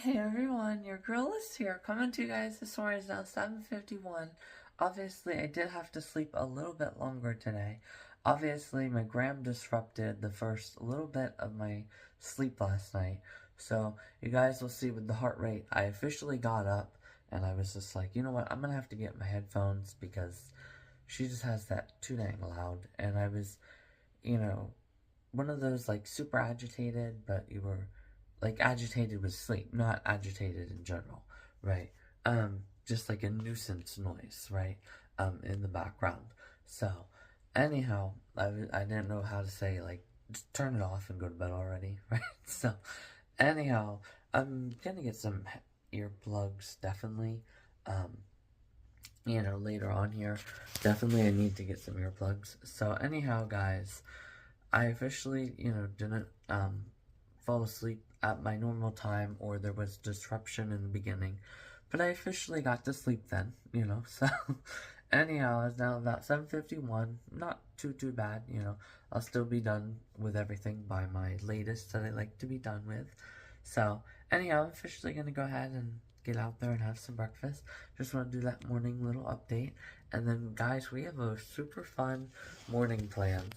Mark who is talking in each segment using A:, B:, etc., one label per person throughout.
A: Hey everyone, your girl is here, coming to you guys. This morning is now 7:51. Obviously, I did have to sleep a little bit longer today. Obviously, my gram disrupted the first little bit of my sleep last night. So, you guys will see with the heart rate, I officially got up and I was just like, you know what, I'm gonna have to get my headphones because she just has that too dang loud. And I was, you know, one of those like super agitated, but you were like agitated with sleep, not agitated in general, right? Just like a nuisance noise, right? In the background. So, anyhow, I didn't know how to say like just turn it off and go to bed already, right? So, anyhow, I'm gonna get some earplugs definitely. Um, later on here, definitely I need to get some earplugs. So, anyhow, guys. I officially, didn't fall asleep at my normal time, or there was disruption in the beginning. But I officially got to sleep then, so anyhow, it's now about 7:51. Not too bad, I'll still be done with everything by my latest that I like to be done with. So, anyhow, I'm officially gonna go ahead and get out there and have some breakfast. Just want to do that morning little update. And then, guys, we have a super fun morning planned.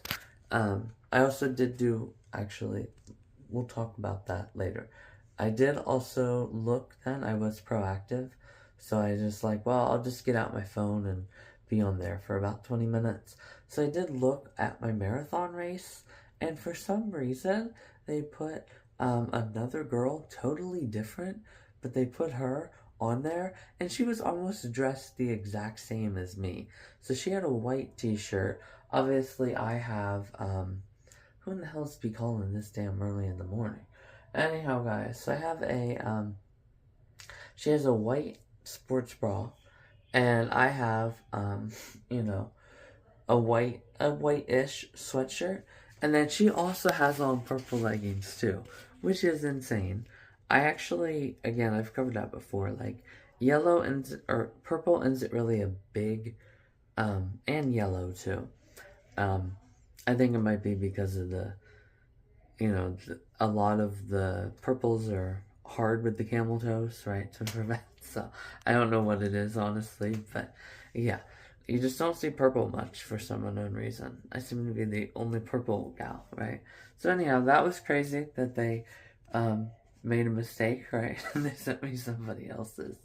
A: I also did do, actually, we'll talk about that later. I did also look then, I was proactive, so I just like, well, I'll just get out my phone and be on there for about 20 minutes. So I did look at my marathon race, and for some reason, they put another girl, totally different, but they put her on there, and she was almost dressed the exact same as me. So she had a white t-shirt. Obviously, I have, who in the hell's be calling this damn early in the morning? Anyhow, guys, so I have she has a white sports bra, and I have, a white-ish sweatshirt, and then she also has on purple leggings too, which is insane. I actually, again, I've covered that before, like, yellow or purple isn't really a big, and yellow too. I think it might be because of a lot of the purples are hard with the camel toes, right, to prevent. So I don't know what it is, honestly, but yeah. You just don't see purple much for some unknown reason. I seem to be the only purple gal, right? So anyhow, that was crazy that they made a mistake, right? And they sent me somebody else's.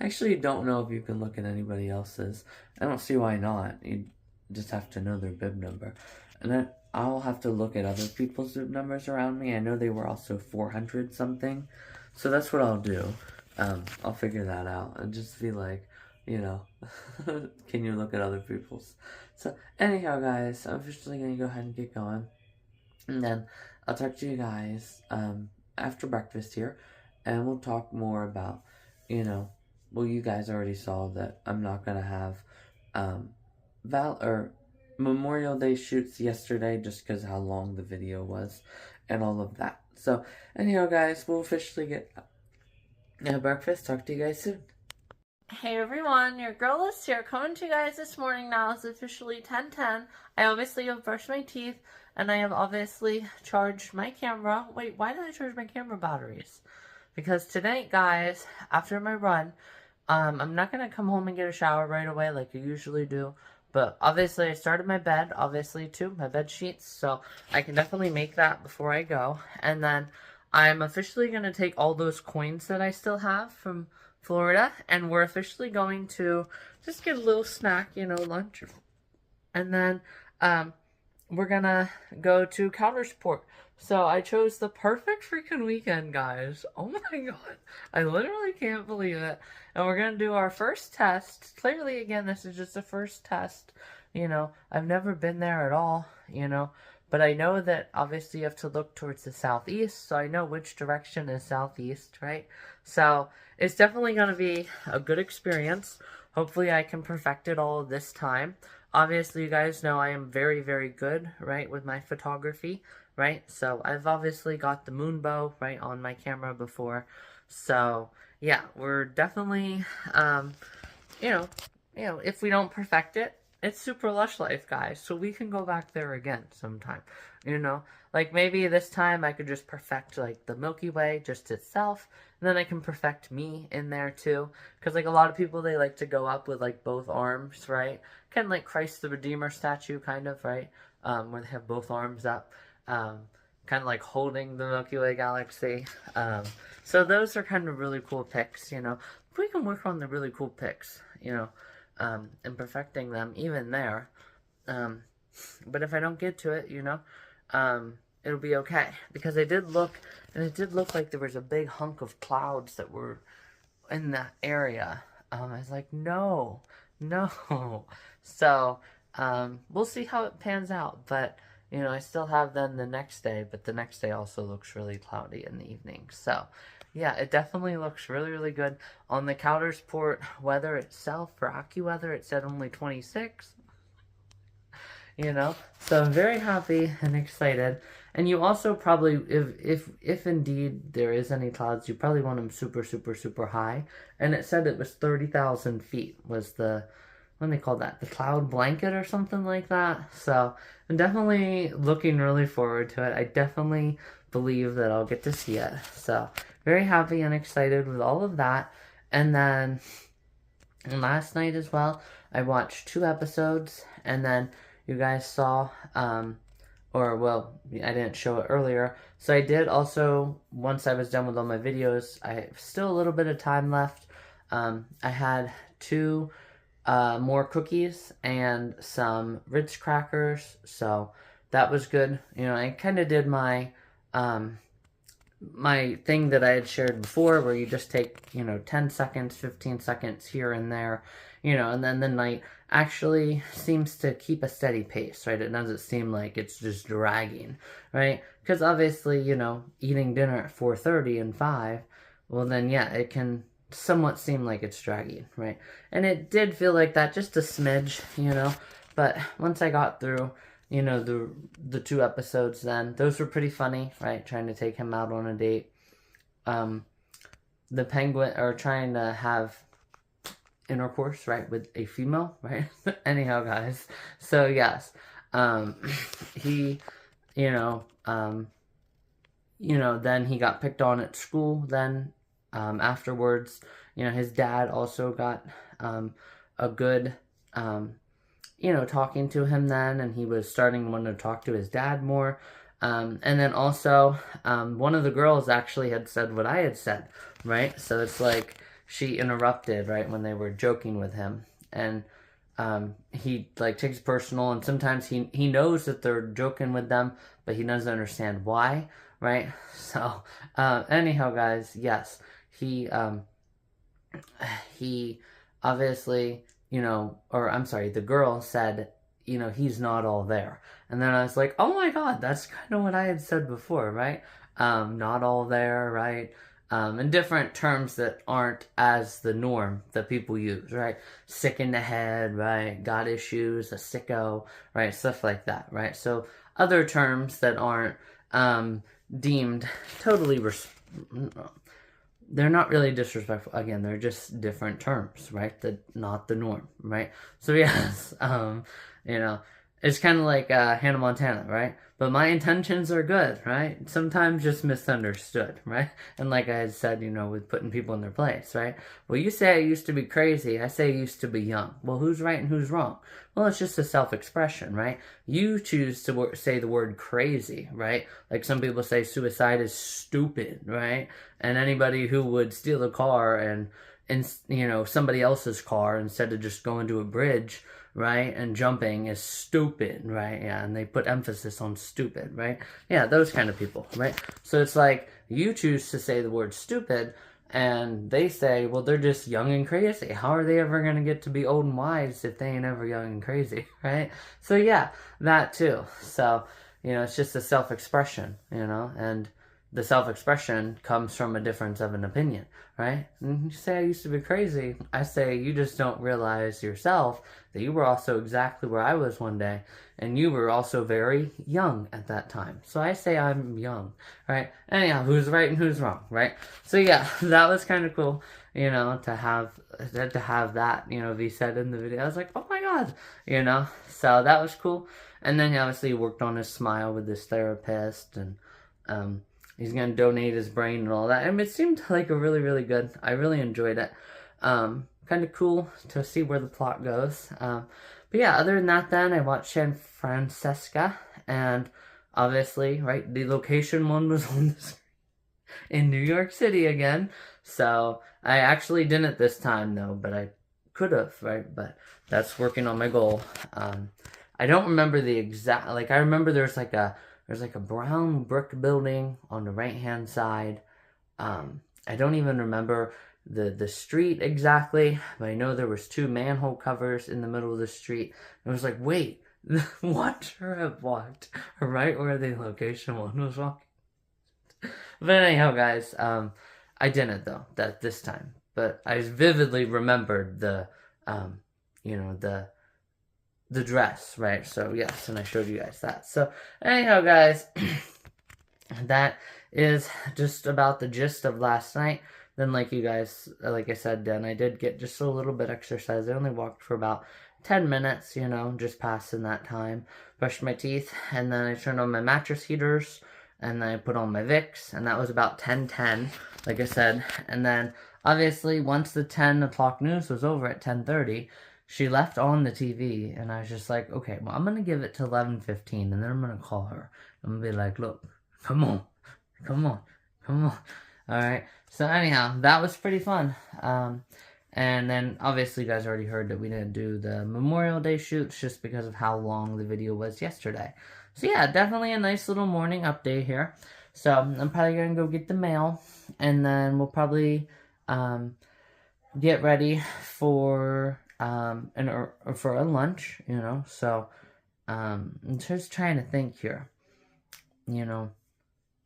A: I actually don't know if you can look at anybody else's. I don't see why not. You just have to know their bib number. And then I'll have to look at other people's bib numbers around me. I know they were also 400 something. So that's what I'll do. I'll figure that out and just be like, can you look at other people's? So anyhow, guys, I'm officially going to go ahead and get going. And then I'll talk to you guys after breakfast here. And we'll talk more about, well, you guys already saw that I'm not going to have Memorial Day shoots yesterday just because how long the video was and all of that. So anyhow, guys, we'll officially get breakfast. Talk to you guys soon. Hey everyone, your girl is here, coming to you guys this morning now. It's officially 10:10. I obviously have brushed my teeth, and I have obviously charged my camera. Wait, why did I charge my camera batteries? Because tonight, guys, after my run, I'm not going to come home and get a shower right away like I usually do. But obviously, I started my bed, obviously, too, my bed sheets. So I can definitely make that before I go. And then I'm officially going to take all those coins that I still have from Florida, and we're officially going to just get a little snack, lunch. And then we're gonna go to Countersport. So I chose the perfect freaking weekend, guys. Oh my god. I literally can't believe it. And we're gonna do our first test. Clearly, again, this is just a first test. I've never been there at all, But I know that obviously you have to look towards the southeast, so I know which direction is southeast, right? So it's definitely going to be a good experience. Hopefully I can perfect it all this time. Obviously, you guys know I am very, very good, right, with my photography, right? So I've obviously got the moon bow, right, on my camera before. So, yeah, we're definitely, if we don't perfect it, it's Super Lush Life, guys, so we can go back there again sometime. you know? Like, maybe this time I could just perfect, like, the Milky Way just itself, and then I can perfect me in there, too. Because, like, a lot of people, they like to go up with, like, both arms, right? Kind of like Christ the Redeemer statue, kind of, right? Where they have both arms up, kind of like holding the Milky Way galaxy. So those are kind of really cool pics, you know? We can work on the really cool pics, you know, and perfecting them even there. But if I don't get to it, you know, it'll be okay. Because I did look, and it did look like there was a big hunk of clouds that were in that area. I was like, no. So, we'll see how it pans out. But, you know, I still have then the next day, but the next day also looks really cloudy in the evening. So, yeah, it definitely looks really, really good. On the Countersport weather itself, for AccuWeather, it said only 26. You know, so I'm very happy and excited. And you also probably, if indeed there is any clouds, you probably want them super, super, super high. And it said it was 30,000 feet was the, what do they call that? The cloud blanket or something like that. So I'm definitely looking really forward to it. I definitely believe that I'll get to see it. So very happy and excited with all of that. And then last night as well, I watched 2 episodes, and then you guys saw, or well, I didn't show it earlier. So I did also, once I was done with all my videos, I have still a little bit of time left. I had 2 more cookies and some Ritz crackers, so that was good. You know, I kind of did my my thing that I had shared before, where you just take, you know, 10 seconds, 15 seconds here and there, you know, and then the night actually seems to keep a steady pace, right? It doesn't seem like it's just dragging, right? Because obviously, you know, eating dinner at 4:30 and 5, well then, yeah, it can somewhat seem like it's dragging, right? And it did feel like that, just a smidge, you know, but once I got through, you know, the 2 episodes, then those were pretty funny, right? Trying to take him out on a date. The penguin, or trying to have intercourse, right, with a female, right? Anyhow, guys. So yes, he, then he got picked on at school. Then, afterwards, you know, his dad also got a good, talking to him then, and he was starting to want to talk to his dad more. And then also, one of the girls actually had said what I had said, right? So it's like she interrupted, right, when they were joking with him. And he, like, takes it personal, and sometimes he knows that they're joking with them, but he doesn't understand why, right? So, anyhow, guys, yes, he obviously, the girl said, he's not all there. And then I was like, oh my God, that's kind of what I had said before, right? Not all there, right? In different terms that aren't as the norm that people use, right? Sick in the head, right? Got issues, a sicko, right? Stuff like that, right? So other terms that aren't deemed totally they're not really disrespectful. Again, they're just different terms, right? Not the norm, right? So yes, it's kind of like Hannah Montana, right? But my intentions are good, right? Sometimes just misunderstood, right? And like I had said, with putting people in their place, right? Well, you say I used to be crazy. I say I used to be young. Well, who's right and who's wrong? Well, it's just a self-expression, right? You choose to say the word crazy, right? Like some people say suicide is stupid, right? And anybody who would steal a car and somebody else's car instead of just going to a bridge, right, and jumping is stupid, right? Yeah, and they put emphasis on stupid, right? Yeah, those kind of people, right? So it's like you choose to say the word stupid, and they say, well, they're just young and crazy. How are they ever going to get to be old and wise if they ain't ever young and crazy, right? So yeah, that too. So, it's just a self-expression, and the self-expression comes from a difference of an opinion, right? And you say I used to be crazy. I say you just don't realize yourself that you were also exactly where I was one day, and you were also very young at that time. So I say I'm young, right? Anyhow, who's right and who's wrong, right? So yeah, that was kind of cool.
B: you know, to have that, you know, be said in the video. I was like, oh my god, you know. So that was cool. And then he obviously worked on his smile with his therapist, and he's gonna donate his brain and all that. And it seemed like a really, really good. I really enjoyed it. Kind of cool to see where the plot goes. But yeah, other than that, then I watched San Francesca, and obviously, right, the location one was on the screen in New York City again. So I actually didn't this time though, but I could have, right? But that's working on my goal. I don't remember the exact, like, I remember there's like a brown brick building on the right hand side. I don't even remember the street exactly, but I know there was 2 manhole covers in the middle of the street. And I was like, wait, watcher have walked right where the location one was walking. But anyhow, guys, I didn't though this time. But I vividly remembered the, you know, the dress, right? So yes, and I showed you guys that. So anyhow, guys, that is just about the gist of last night. Then, like I said, then I did get just a little bit exercise. I only walked for about 10 minutes, you know, just passing that time. Brushed my teeth, and then I turned on my mattress heaters, and then I put on my Vicks, and that was about 10:10, like I said. And then, obviously, once the 10 o'clock news was over at 10:30, she left on the TV, and I was just like, okay, well, I'm going to give it to 11:15, and then I'm going to call her. I'm going to be like, look, come on. Alright, so anyhow, that was pretty fun. And then, obviously, you guys already heard that we didn't do the Memorial Day shoots just because of how long the video was yesterday. So yeah, definitely a nice little morning update here. So, I'm probably going to go get the mail, and then we'll probably get ready for for a lunch, you know. So, I'm just trying to think here, you know,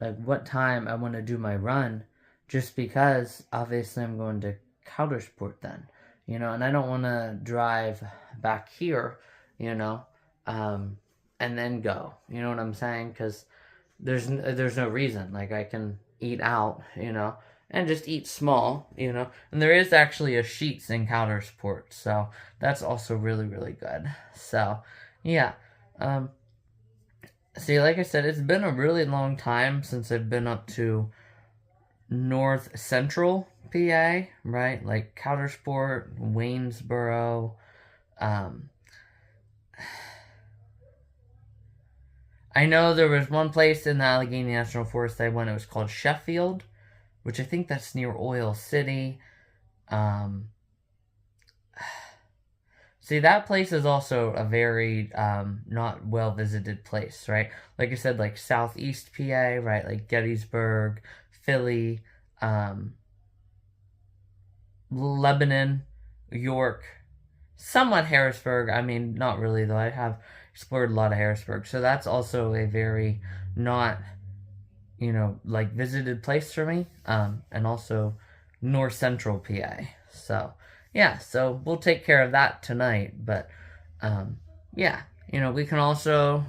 B: like what time I want to do my run, just because obviously I'm going to Coudersport then, you know, and I don't want to drive back here, you know, and then go, you know what I'm saying? Because there's no reason. Like, I can eat out, you know, and just eat small, you know, and there is actually a Sheetz in Coudersport, so that's also really, really good. So yeah, see, like I said, it's been a really long time since I've been up to North Central PA, right? Like Coudersport, Waynesboro. I know there was one place in the Allegheny National Forest I went. It was called Sheffield, which I think that's near Oil City. See, that place is also a very not well visited place, right? Like I said, like Southeast PA, right? Like Gettysburg, Philly, Lebanon, York, somewhat Harrisburg. I mean, not really though. I have explored a lot of Harrisburg, so that's also a very not, you know, like visited place for me. And also North Central PA. So yeah, so we'll take care of that tonight. But yeah, you know, we can also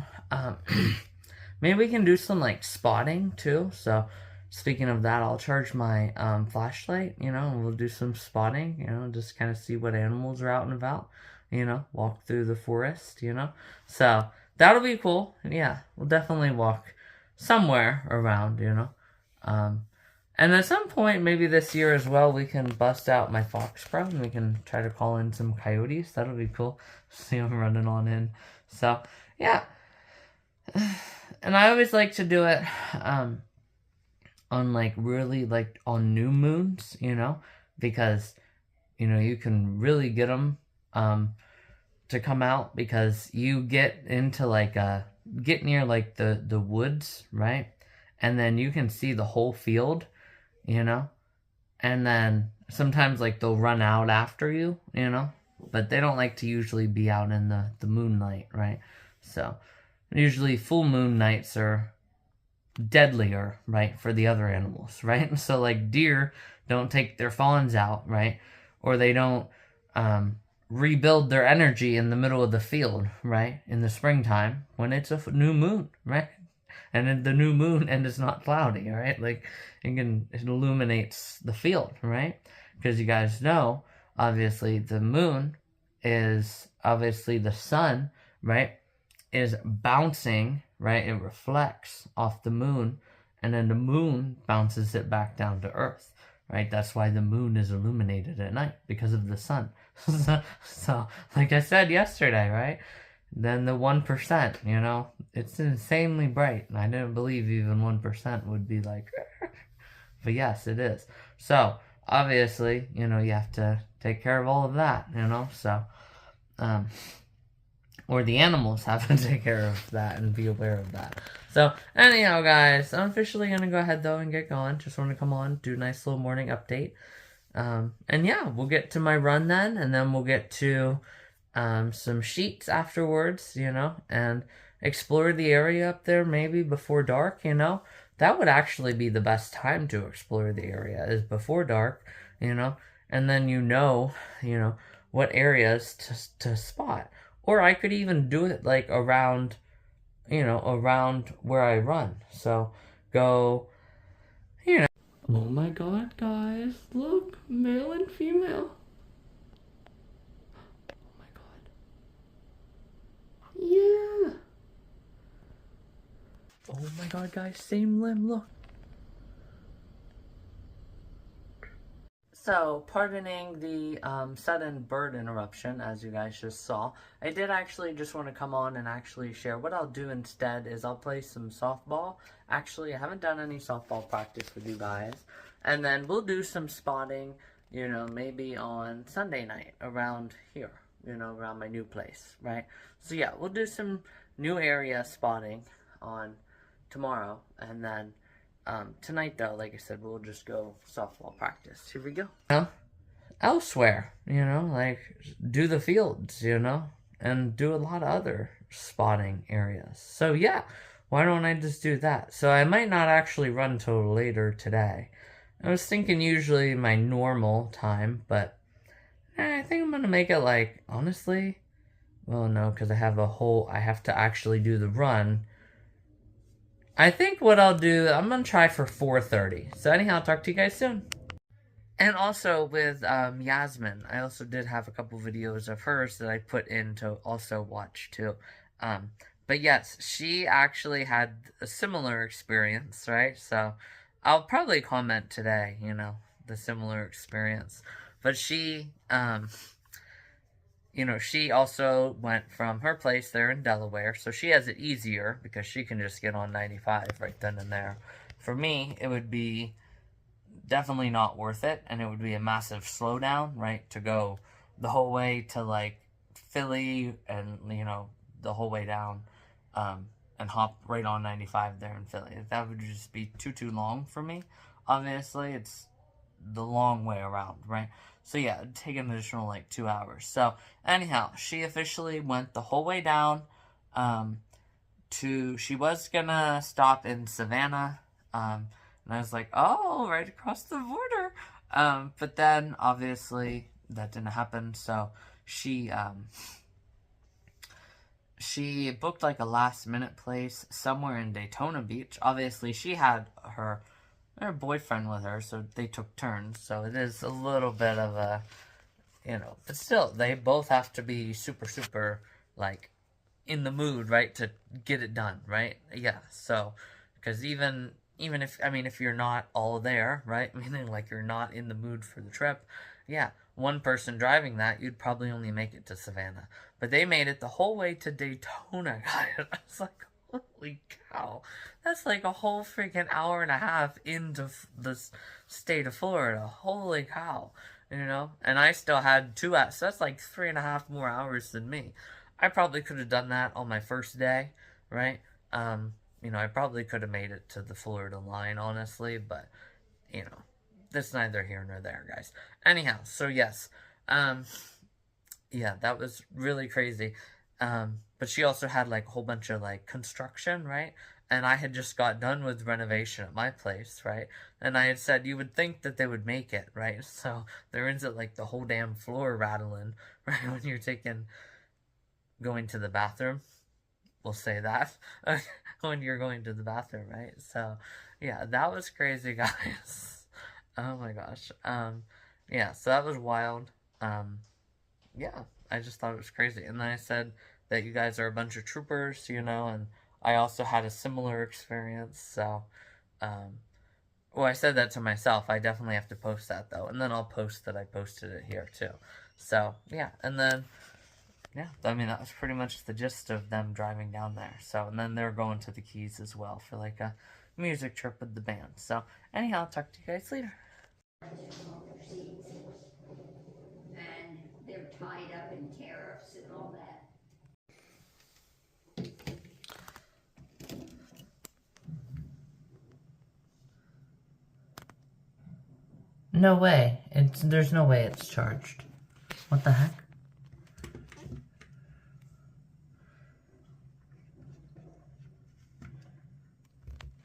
B: maybe we can do some like spotting too. So speaking of that, I'll charge my flashlight, you know, and we'll do some spotting, you know, just kind of see what animals are out and about, you know, walk through the forest, you know. So that'll be cool. And yeah, we'll definitely walk somewhere around, you know. And at some point, maybe this year as well, we can bust out my Fox Pro and we can try to call in some coyotes. That'll be cool. See them running on in. So, yeah. And I always like to do it on, like, really, like, on new moons, you know, because, you know, you can really get them to come out because you get into, like, get near, like, the woods, right? And then you can see the whole field, you know, and then sometimes, like, they'll run out after you, you know, but they don't like to usually be out in the moonlight, right? So, usually full moon nights are deadlier, right, for the other animals, right? So, like, deer don't take their fawns out, right? Or they don't rebuild their energy in the middle of the field, right, in the springtime when it's a new moon, right? And the new moon and it's not cloudy, right? Like, it illuminates the field, right? because you guys know, obviously, the moon is obviously the sun, right? Is bouncing, right? It reflects off the moon, and then the moon bounces it back down to Earth, right? That's why the moon is illuminated at night, because of the sun. So, like I said yesterday, right? Then the 1%, it's insanely bright, and I didn't believe even 1% would be like, but yes, it is. So, obviously, you have to take care of all of that, so, um, or the animals have to take care of that and be aware of that. So, anyhow, guys, I'm officially going to go ahead, though, and get going. Just want to come on, do a nice little morning update. And yeah, we'll get to my run then, and then we'll get to some sheets afterwards, and explore the area up there maybe before dark, That would actually be the best time to explore the area, is before dark, and then what areas to spot. Or I could even do it like around where I run. So go, Oh my god, guys, look, male and female. Oh my god. Yeah. Oh my god, guys, same limb, look.
A: So, pardoning the sudden bird interruption, as you guys just saw, I did actually just want to come on and actually share. What I'll do instead is I'll play some softball. Actually, I haven't done any softball practice with you guys. And then we'll do some spotting, maybe on Sunday night around here, around my new place, right? So yeah, we'll do some new area spotting on tomorrow, and then tonight, though, like I said, we'll just go softball practice. Here we go.
B: Elsewhere, like do the fields, and do a lot of other spotting areas. So yeah, why don't I just do that? So I might not actually run till later today. I was thinking usually my normal time, but I think I'm gonna make it like, honestly, well, no, because I have to actually do the run. I think what I'll do, I'm going to try for 4:30. So anyhow, I'll talk to you guys soon. And also with Yasmin, I also did have a couple videos of hers that I put in to also watch too. But yes, she actually had a similar experience, right? So I'll probably comment today, the similar experience. But she she also went from her place there in Delaware, so she has it easier because she can just get on 95 right then and there. For me, it would be definitely not worth it, and it would be a massive slowdown, right, to go the whole way to, like, Philly and, the whole way down, and hop right on 95 there in Philly. That would just be too long for me. Obviously, it's the long way around, right? So yeah, it'd take an additional 2 hours. So anyhow, she officially went the whole way down she was gonna stop in Savannah, and I was like, oh, right across the border. But then obviously that didn't happen, so she booked like a last minute place somewhere in Daytona Beach. Obviously she had her boyfriend with her, so they took turns, so it is a little bit of a, but still, they both have to be super, like, in the mood, right, to get it done, right? Yeah, so, because even if you're not all there, right, meaning, like, you're not in the mood for the trip, yeah, one person driving that, you'd probably only make it to Savannah, but they made it the whole way to Daytona, guys. I was like, holy cow, that's like a whole freaking hour and a half into the state of Florida. Holy cow, and I still had 2 hours, so that's like 3.5 more hours than me. I probably could have done that on my first day, right? I probably could have made it to the Florida line, honestly, but, that's neither here nor there, guys. Anyhow, so yes, yeah, that was really crazy. But she also had, like, a whole bunch of, like, construction, right? And I had just got done with renovation at my place, right? And I had said you would think that they would make it, right? So there isn't, like, the whole damn floor rattling, right, when you're going to the bathroom. We'll say that. When you're going to the bathroom, right? So, yeah, that was crazy, guys. Oh my gosh.
A: yeah, so that was wild. Yeah, I just thought it was crazy. And then I said that you guys are a bunch of troopers, and I also had a similar experience. So, um, well, I said that to myself. I definitely have to post that though, and then I'll post that I posted it here too. So yeah, and then yeah, I mean that was pretty much the gist of them driving down there. So and then they're going to the Keys as well for like a music trip with the band. So anyhow, I'll talk to you guys later.
C: On their seats, and they're tied up in tariffs and all that.
B: No way. There's no way it's charged. What the heck?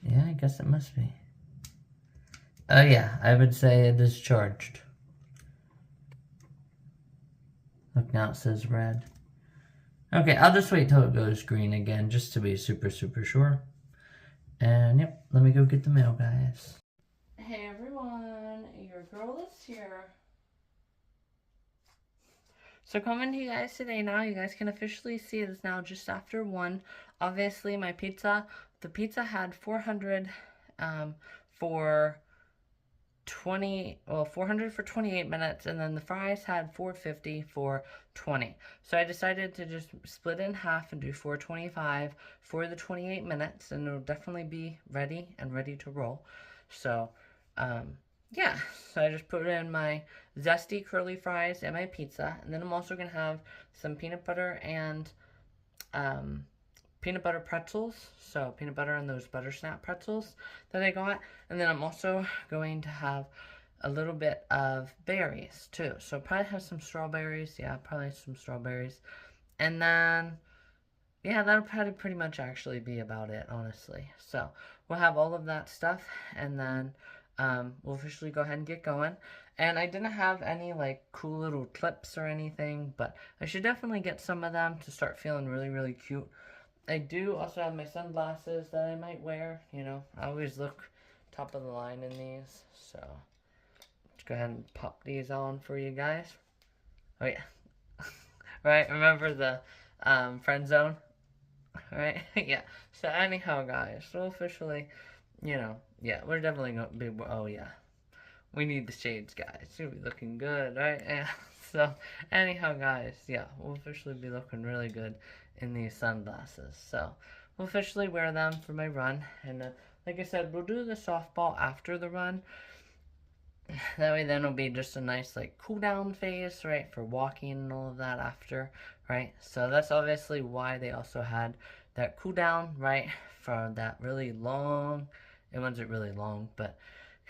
B: Yeah, I guess it must be. Oh yeah, I would say it is charged. Look, now it says red. Okay, I'll just wait till it goes green again, just to be super, super sure. And yep, let me go get the mail, guys. Hey everyone, your girl is here. So coming to you guys today now, you guys can officially see it's now just after 1. Obviously my pizza, the pizza had 400 for 400 for 28 minutes, and then the fries had 450 for 20. So I decided to just split it in half and do 425 for the 28 minutes, and it'll definitely be ready to roll. So, yeah, so I just put in my zesty curly fries and my pizza, and then I'm also gonna have some peanut butter and peanut butter pretzels, so peanut butter and those butter snap pretzels that I got, and then I'm also going to have a little bit of berries too, so probably have some strawberries, and then yeah, that'll probably pretty much actually be about it, honestly. So we'll have all of that stuff, and then we'll officially go ahead and get going. And I didn't have any like cool little clips or anything, but I should definitely get some of them to start feeling really, really cute. I do also have my sunglasses that I might wear, I always look top of the line in these, so let's go ahead and pop these on for you guys. Oh yeah. Right, remember the friend zone? Right? Yeah. So anyhow, guys, so officially, yeah, we're definitely gonna be, oh yeah. We need the shades, guys. You'll be looking good, right? Yeah. So anyhow, guys, yeah, we'll officially be looking really good in these sunglasses. So we'll officially wear them for my run, and like I said, we'll do the softball after the run. That way, then it'll be just a nice like cool down phase, right, for walking and all of that after, right? So that's obviously why they also had that cool down, right, for that really long. It wasn't really long, but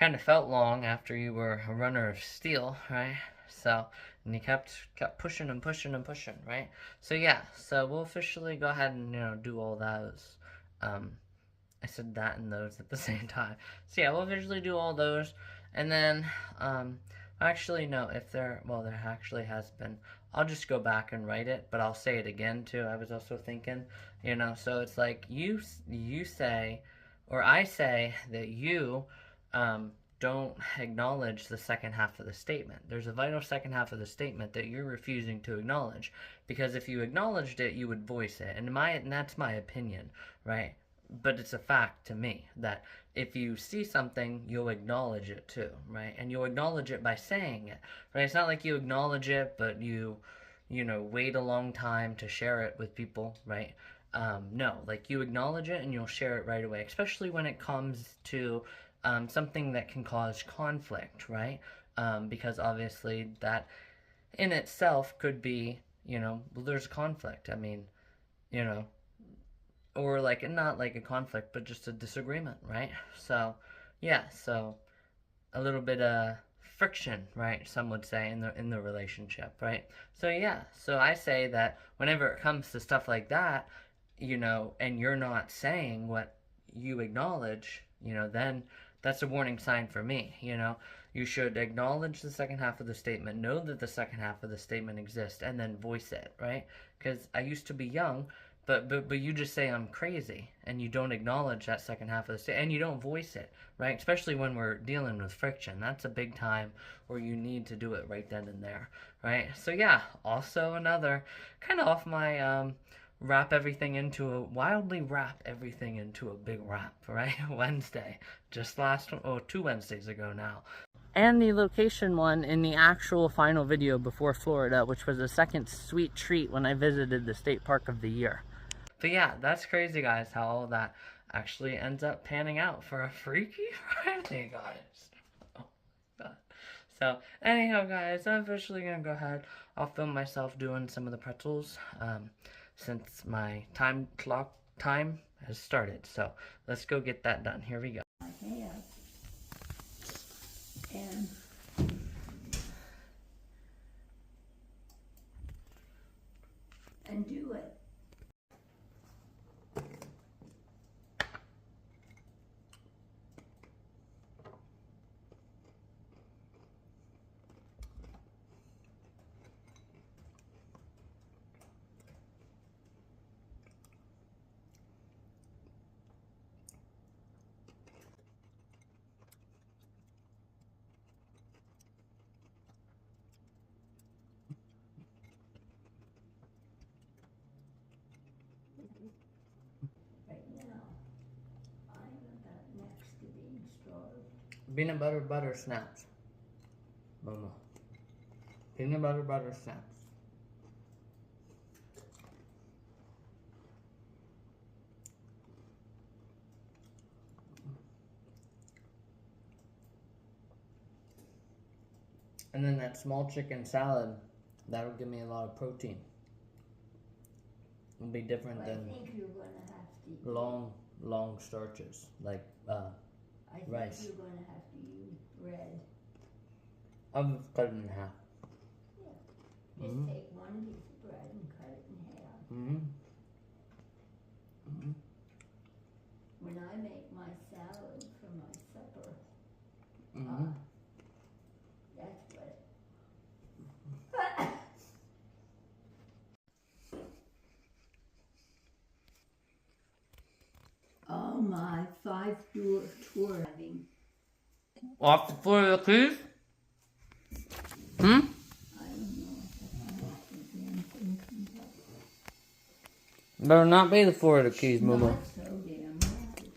B: kind of felt long after you were a runner of steel, right? So, and you kept pushing and pushing and pushing, right? So yeah, so we'll officially go ahead and do all those. I said that and those at the same time. So yeah, we'll officially do all those, and then actually no, if there actually has been. I'll just go back and write it, but I'll say it again too. I was also thinking, so it's like you say, or I say that you don't acknowledge the second half of the statement. There's a vital second half of the statement that you're refusing to acknowledge, because if you acknowledged it, you would voice it, and that's my opinion, right? But it's a fact to me that if you see something, you'll acknowledge it too, right? And you'll acknowledge it by saying it, right? It's not like you acknowledge it, but wait a long time to share it with people, right? No, like you acknowledge it and you'll share it right away, especially when it comes to something that can cause conflict, right? Because obviously that in itself could be, well, there's conflict. I mean, you know, or like not like a conflict, but just a disagreement, right? So, yeah, so a little bit of friction, right? Some would say in the relationship, right? So yeah, so I say that whenever it comes to stuff like that, and you're not saying what you acknowledge, then that's a warning sign for me, You should acknowledge the second half of the statement, know that the second half of the statement exists, and then voice it, right? Because I used to be young, But you just say I'm crazy, and you don't acknowledge that second half of the statement, and you don't voice it, right? Especially when we're dealing with friction. That's a big time where you need to do it right then and there, right? So yeah, also another kind of off my wrap everything into a big wrap, right? Wednesday, just two Wednesdays ago now. And the location one in the actual final video before Florida, which was the second sweet treat when I visited the state park of the year. But yeah, that's crazy, guys, how all that actually ends up panning out for a Freaky Friday, guys. Oh, God. So, anyhow, guys, I'm officially going to go ahead. I'll film myself doing some of the pretzels since my time has started. So, let's go get that done. Here we go.
C: I have. And do it.
B: Peanut butter snaps. Mama. Peanut butter snaps. And then that small chicken salad, that'll give me a lot of protein. It'll be different than
C: I think you're going to have to
B: long starches, like rice.
C: You're going to have to use bread.
B: I'll cut it in half.
C: Yeah. Just take one piece of bread and cut it in half. When I make my salad for my supper, that's what. Oh my, 5 tour having.
B: Off the floor of the Keys?
C: I don't know.
B: Better not be the Florida Keys, Momo.
C: Not so damn right.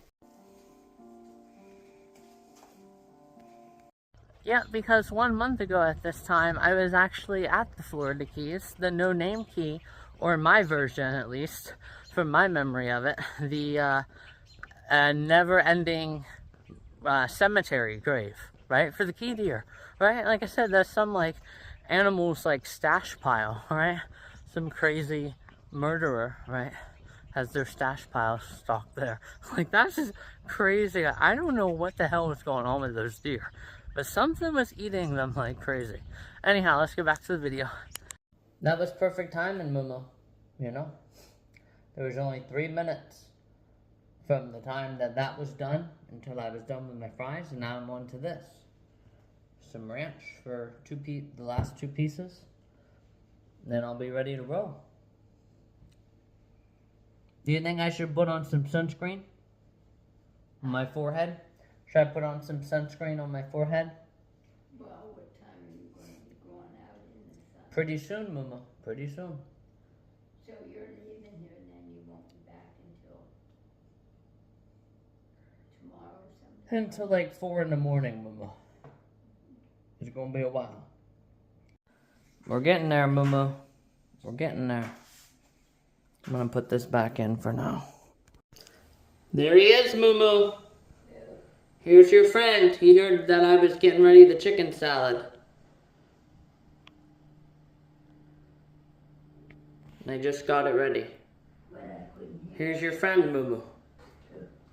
B: Yeah, because 1 month ago at this time, I was actually at the Florida Keys, the no-name key, or my version at least, from my memory of it, the never-ending cemetery grave, right, for the key deer, right? Like I said, there's some, like, animals, like, stash pile, right? Some crazy murderer, right, has their stash pile stocked there. Like, that's just crazy. I don't know what the hell was going on with those deer, but something was eating them like crazy. Anyhow, let's get back to the video. That was perfect timing, Momo, you know? There was only 3 minutes from the time that was done until I was done with my fries, and now I'm on to this. Some ranch for the last 2 pieces. Then I'll be ready to roll. Do you think I should put on some sunscreen on my forehead? Should I put on some sunscreen on my forehead?
C: Well, what time are you going to be going out in the sun?
B: Pretty soon, Mama. Pretty soon.
C: So you're leaving here and then you won't be back until tomorrow or something?
B: Until like 4 in the morning, Mama. It's gonna be a while. We're getting there, Mama. We're getting there. I'm gonna put this back in for now. There he is, Moo. Here's your friend. He heard that I was getting ready the chicken salad. And I just got it ready. Here's your friend, Moo.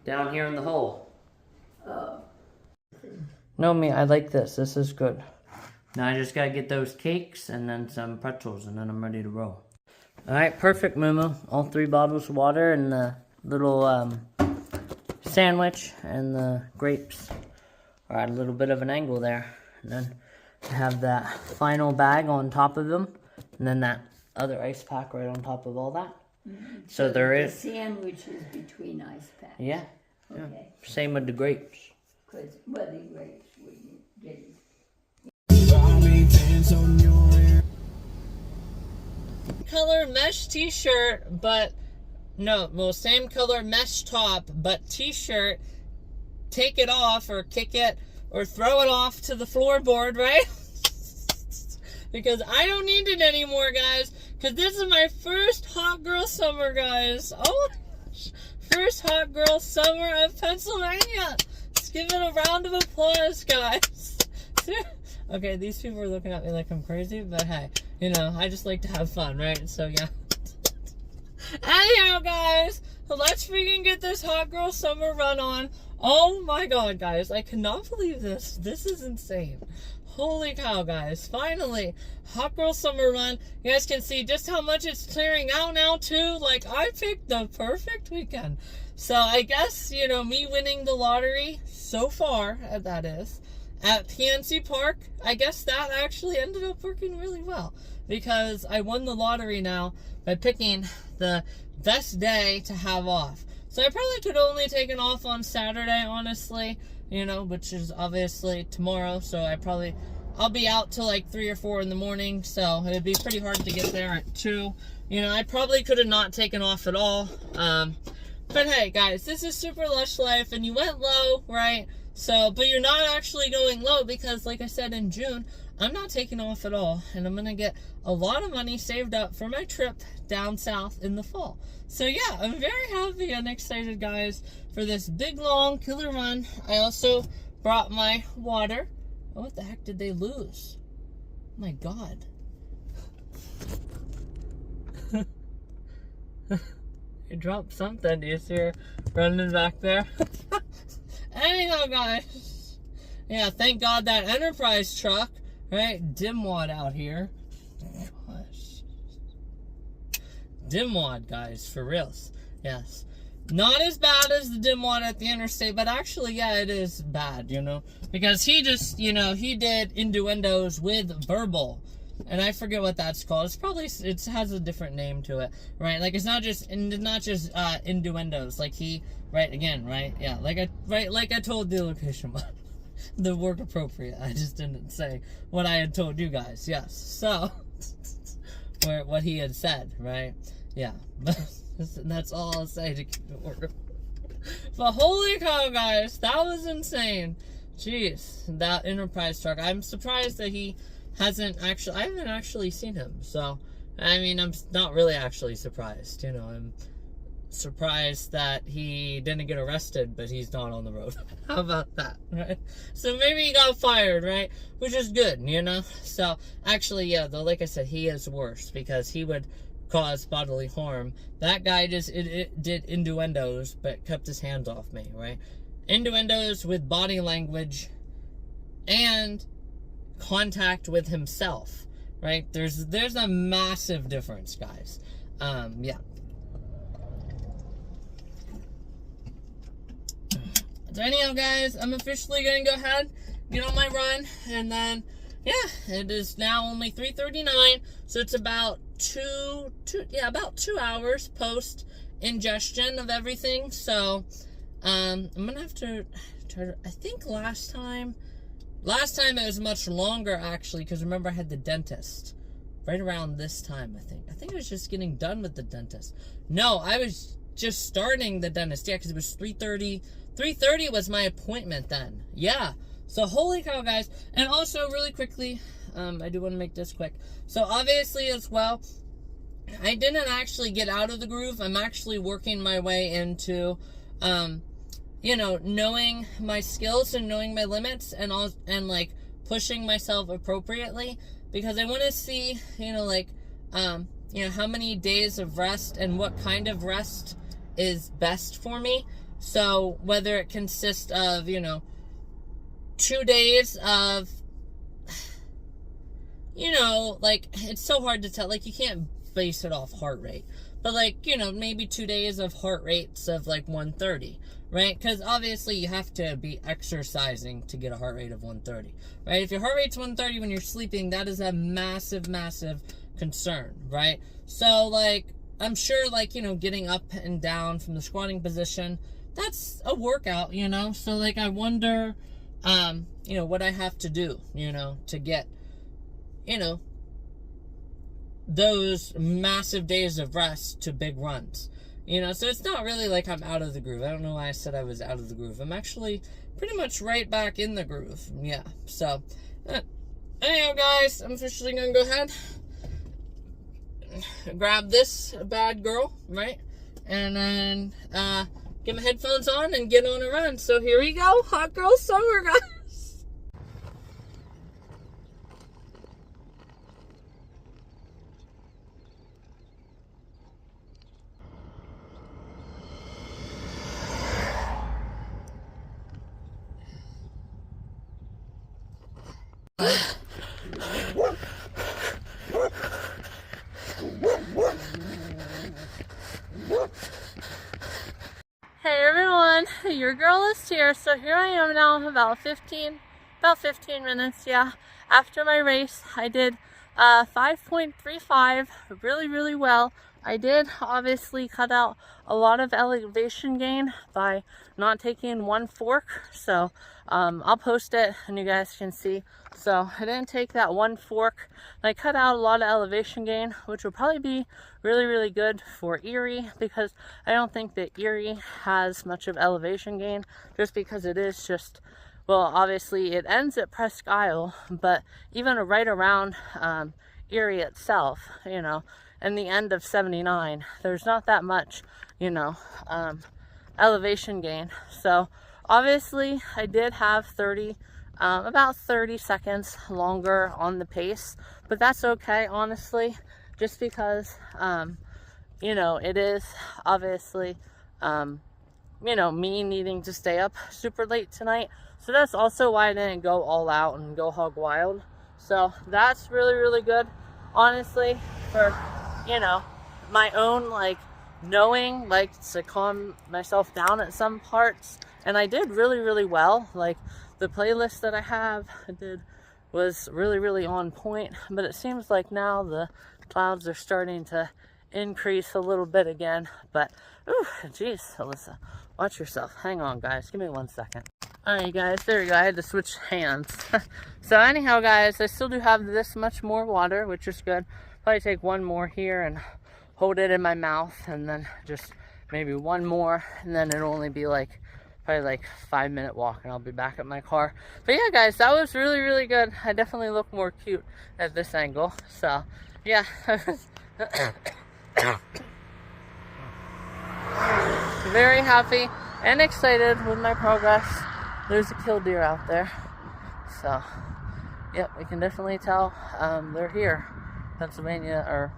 B: Down here in the hole. No, me, I like this. This is good. Now I just gotta get those cakes and then some pretzels and then I'm ready to roll. Alright, perfect, Moo. All 3 bottles of water and the little sandwich and the grapes are at a little bit of an angle there. And then I have that final bag on top of them. And then that other ice pack right on top of all that. So there
C: the
B: is,
C: sandwich is between ice packs.
B: yeah.
C: Okay.
B: Same with the grapes.
C: Because, well, the grapes wouldn't get it.
B: Color mesh t-shirt, but no, well, same color mesh top, but t-shirt, take it off or kick it or throw it off to the floorboard, right? Because I don't need it anymore, guys, because this is my first hot girl summer, guys. Oh my gosh, first hot girl summer of Pennsylvania. Let's give it a round of applause, guys. Okay, these people are looking at me like I'm crazy, but hey, you know, I just like to have fun, right? So, yeah. Anyhow, guys, let's freaking get this hot girl summer run on. Oh my god, guys, I cannot believe this. This is insane. Holy cow, guys. Finally, hot girl summer run. You guys can see just how much it's clearing out now, too. Like, I picked the perfect weekend. So, I guess, you know, me winning the lottery so far, that is, at PNC Park, I guess that actually ended up working really well. Because I won the lottery now by picking the best day to have off. So I probably could have only taken off on Saturday, honestly, you know, which is obviously tomorrow. So I'll be out till like 3 or 4 in the morning. So it'd be pretty hard to get there at 2. You know, I probably could have not taken off at all. But hey, guys, this is Super Lush Life, and you went low, right? So, but you're not actually going low because, like I said, in June, I'm not taking off at all, and I'm going to get a lot of money saved up for my trip down south in the fall. So, yeah, I'm very happy and excited, guys, for this big, long killer run. I also brought my water. Oh, what the heck did they lose? Oh, my God. You dropped something. Do you see her running back there? Anyhow, guys. Yeah, thank God that Enterprise truck, right? Dimwad out here. Gosh. Dimwad, guys, for reals. Yes. Not as bad as the Dimwad at the interstate, but actually, yeah, it is bad, you know? Because he just, you know, he did innuendos with verbal. And I forget what that's called. It's probably, it has a different name to it, right? Like, it's not just innuendos. Like, he, right, again, right? Yeah, like I told the location, the word appropriate. I just didn't say what I had told you guys, yes. So, what he had said, right? Yeah, that's all I'll say to keep it order. But holy cow, guys, that was insane. Jeez, that Enterprise truck. I'm surprised that I haven't actually seen him. So, I mean, I'm not really actually surprised. You know, I'm surprised that he didn't get arrested, but he's not on the road. How about that, right? So maybe he got fired, right? Which is good, you know? So, actually, yeah, though, like I said, he is worse because he would cause bodily harm. That guy just did innuendos, but kept his hands off me, right? Innuendos with body language and contact with himself, right? There's a massive difference, guys. Yeah. So anyhow, guys, I'm officially gonna go ahead, get on my run, and then, yeah, it is now only 3:39, so it's about about 2 hours post ingestion of everything. So, I'm gonna have to I think last time it was much longer, actually, because remember I had the dentist right around this time, I think I was just getting done with the dentist. No, I was just starting the dentist, yeah, because it was 3:30 was my appointment then. Yeah, so holy cow, guys. And also, really quickly, I do want to make this quick. So obviously as well, I didn't actually get out of the groove. I'm actually working my way into you know, knowing my skills and knowing my limits, and like pushing myself appropriately, because I want to see, you know, like, you know, how many days of rest and what kind of rest is best for me. So whether it consists of, you know, 2 days of, you know, like, it's so hard to tell, like, you can't base it off heart rate, but like, you know, maybe 2 days of heart rates of like 130, right? Because obviously you have to be exercising to get a heart rate of 130, right? If your heart rate's 130 when you're sleeping, that is a massive, massive concern, right? So like, I'm sure, like, you know, getting up and down from the squatting position, that's a workout, you know? So, like, I wonder, you know, what I have to do, you know, to get, you know, those massive days of rest to big runs. You know, so it's not really like I'm out of the groove. I don't know why I said I was out of the groove. I'm actually pretty much right back in the groove. Yeah, so, anyhow, guys, I'm officially going to go ahead, grab this bad girl, right? And then, get my headphones on and get on a run. So here we go. Hot girl summer, guys. Hey everyone, your girl is here. So here I am now, about 15 minutes, yeah, after my race. I did 5.35, really well. I did obviously cut out a lot of elevation gain by not taking one fork, so I'll post it and you guys can see. So I didn't take that one fork. I cut out a lot of elevation gain, which will probably be really good for Erie, because I don't think that Erie has much of elevation gain, just because it is just, well, obviously it ends at Presque Isle, but even right around Erie itself, you know, and the end of 79, there's not that much, you know, elevation gain. So obviously I did have about 30 seconds longer on the pace, but that's okay, honestly, just because, you know, it is obviously, you know, me needing to stay up super late tonight. So that's also why I didn't go all out and go hog wild. So that's really good, honestly, for, you know, my own, like, knowing, like, to calm myself down at some parts. And I did really well. Like, the playlist that I have was really on point, but it seems like now the clouds are starting to increase a little bit again. But ooh, geez, Alyssa, watch yourself. Hang on, guys, give me 1 second. Alright guys, there you go. I had to switch hands. So anyhow, guys, I still do have this much more water, which is good. Probably take one more here and hold it in my mouth, and then just maybe one more, and then it'll only be like probably like 5-minute walk, and I'll be back at my car. But yeah, guys, that was really good. I definitely look more cute at this angle. So yeah. Very happy and excited with my progress. There's a killdeer out there. So yep, we can definitely tell they're here. Pennsylvania, or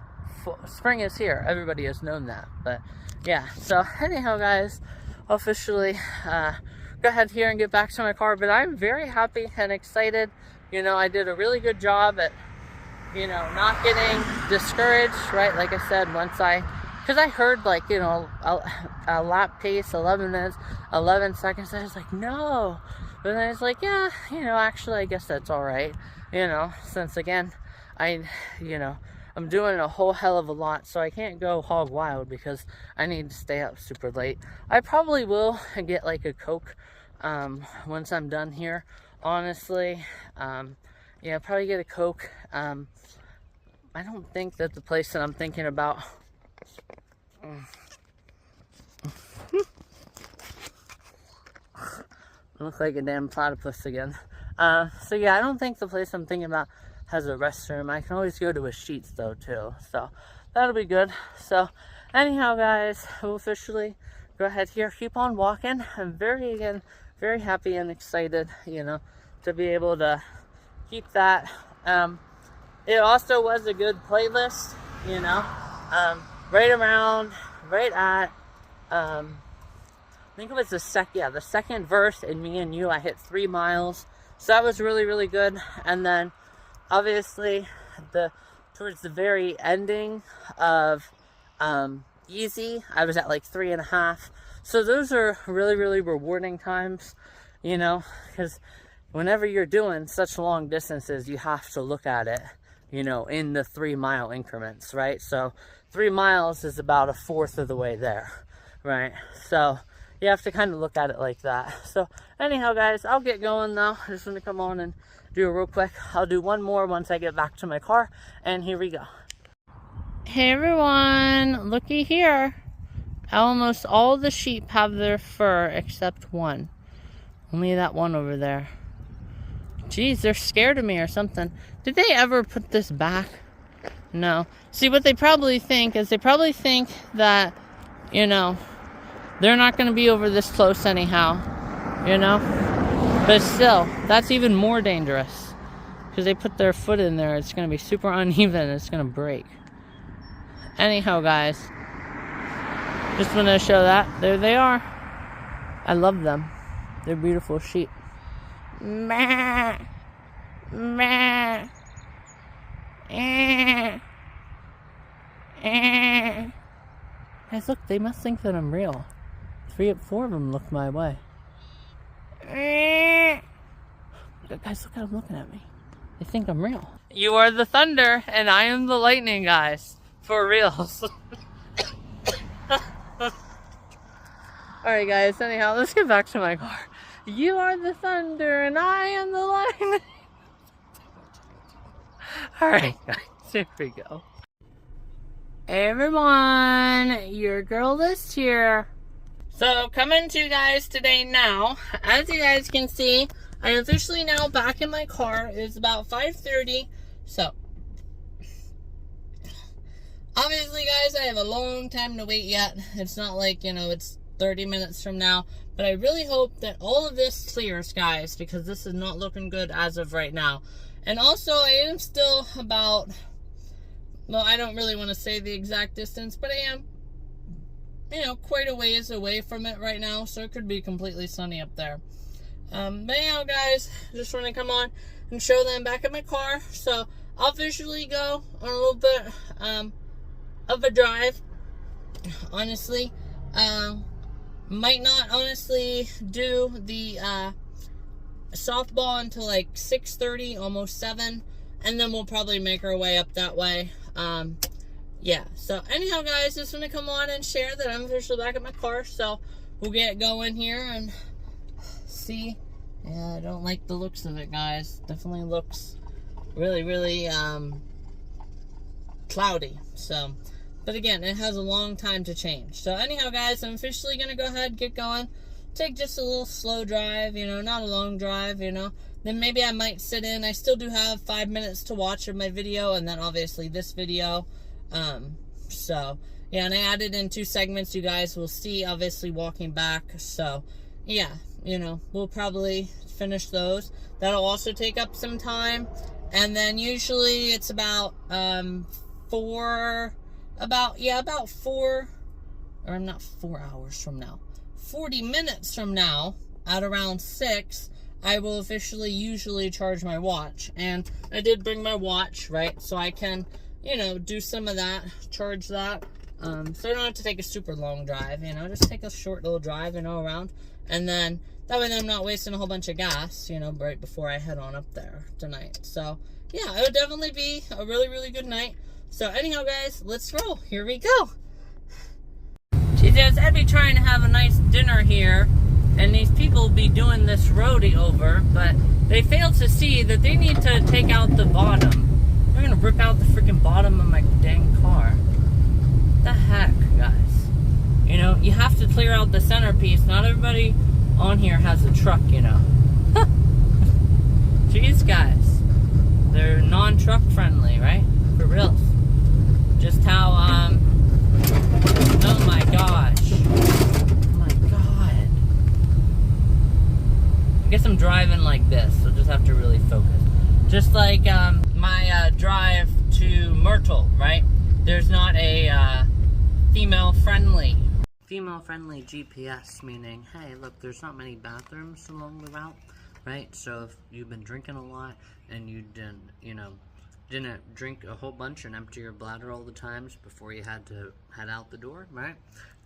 B: spring is here. Everybody has known that. But yeah, so anyhow, guys, I'll officially go ahead here and get back to my car. But I'm very happy and excited. You know, I did a really good job at, you know, not getting discouraged, right? Like I said, because I heard, like, you know, a lap pace, 11 minutes, 11 seconds. I was like, no. But then I was like, yeah, you know, actually, I guess that's all right. You know, since again, you know, I'm doing a whole hell of a lot, so I can't go hog wild because I need to stay up super late. I probably will get like a Coke once I'm done here, honestly. Yeah, probably get a Coke. I don't think that the place that I'm thinking about look like a damn platypus again. So yeah, I don't think the place I'm thinking about has a restroom. I can always go to a Sheetz though too, so that'll be good. So anyhow, guys, we'll officially go ahead here, keep on walking. I'm very happy and excited, you know, to be able to keep that. It also was a good playlist, you know, right at I think it was the second verse in Me and You. I hit 3 miles, so that was really good. And then obviously towards the very ending of Easy, I was at like 3.5. So those are really rewarding times, you know, because whenever you're doing such long distances, you have to look at it you know, in the 3 mile increments, right? So 3 miles is about a fourth of the way there, right? So you have to kind of look at it like that. So anyhow, guys, I'll get going now. I just want to come on and do it real quick. I'll do one more once I get back to my car, and here we go. Hey everyone, looky here. Almost all the sheep have their fur except one. Only that one over there. Geez, they're scared of me or something. Did they ever put this back? No. See, what they probably think is that, you know, they're not going to be over this close anyhow, you know? But still, that's even more dangerous. Because they put their foot in there, it's going to be super uneven, it's going to break. Anyhow, guys, just want to show that. There they are. I love them. They're beautiful sheep. Meh. Meh. Eh. Eh. Guys, look, they must think that I'm real. 4 of them look my way. Eh. Guys, look at them looking at me. They think I'm real. You are the thunder, and I am the lightning, guys. For reals. Alright, guys, anyhow, let's get back to my car. You are the thunder, and I am the lightning. Alright, guys, here we go. Hey, everyone, your girl is here. So, coming to you guys today now. As you guys can see, I'm officially now back in my car. It's about 5:30, so obviously, guys, I have a long time to wait yet. It's not like, you know, it's 30 minutes from now. But I really hope that all of this clears, guys, because this is not looking good as of right now. And also, I am still about, well, I don't really want to say the exact distance, but I am, you know, quite a ways away from it right now. So it could be completely sunny up there. But anyhow, guys, just want to come on and show them back at my car. So I'll officially go on a little bit, of a drive, honestly. Might not honestly do the softball until like 6:30, almost 7, and then we'll probably make our way up that way. Yeah, so anyhow, guys, just want to come on and share that I'm officially back at my car, so we'll get going here and see. Yeah, I don't like the looks of it, guys. Definitely looks really, really cloudy, so. But again, it has a long time to change. So anyhow, guys, I'm officially going to go ahead and get going. Take just a little slow drive, you know, not a long drive, you know. Then maybe I might sit in. I still do have 5 minutes to watch of my video, and then obviously this video. So, yeah, and I added in 2 segments you guys will see, obviously, walking back. So, yeah, you know, we'll probably finish those. That'll also take up some time. And then usually it's about 4 hours from now, 40 minutes from now, at around 6, I will officially usually charge my watch. And I did bring my watch, right, so I can, you know, do some of that, charge that, so I don't have to take a super long drive, you know, just take a short little drive, you know, around, and then that way I'm not wasting a whole bunch of gas, you know, right before I head on up there tonight. So yeah, it would definitely be a really, really good night. So anyhow, guys, let's roll. Here we go. Jesus, I'd be trying to have a nice dinner here, and these people will be doing this roadie over, but they failed to see that they need to take out the bottom. They're gonna rip out the freaking bottom of my dang car. What the heck, guys? You know, you have to clear out the centerpiece. Not everybody on here has a truck, you know. Jeez, guys. They're non-truck friendly, right? For real. Just how, oh my gosh. Oh my god. I guess I'm driving like this, so just have to really focus. Just like, my, drive to Myrtle, right? There's not a, female-friendly GPS, meaning, hey, look, there's not many bathrooms along the route, right? So if you've been drinking a lot and you didn't, you know, didn't drink a whole bunch and empty your bladder all the times before you had to head out the door, right?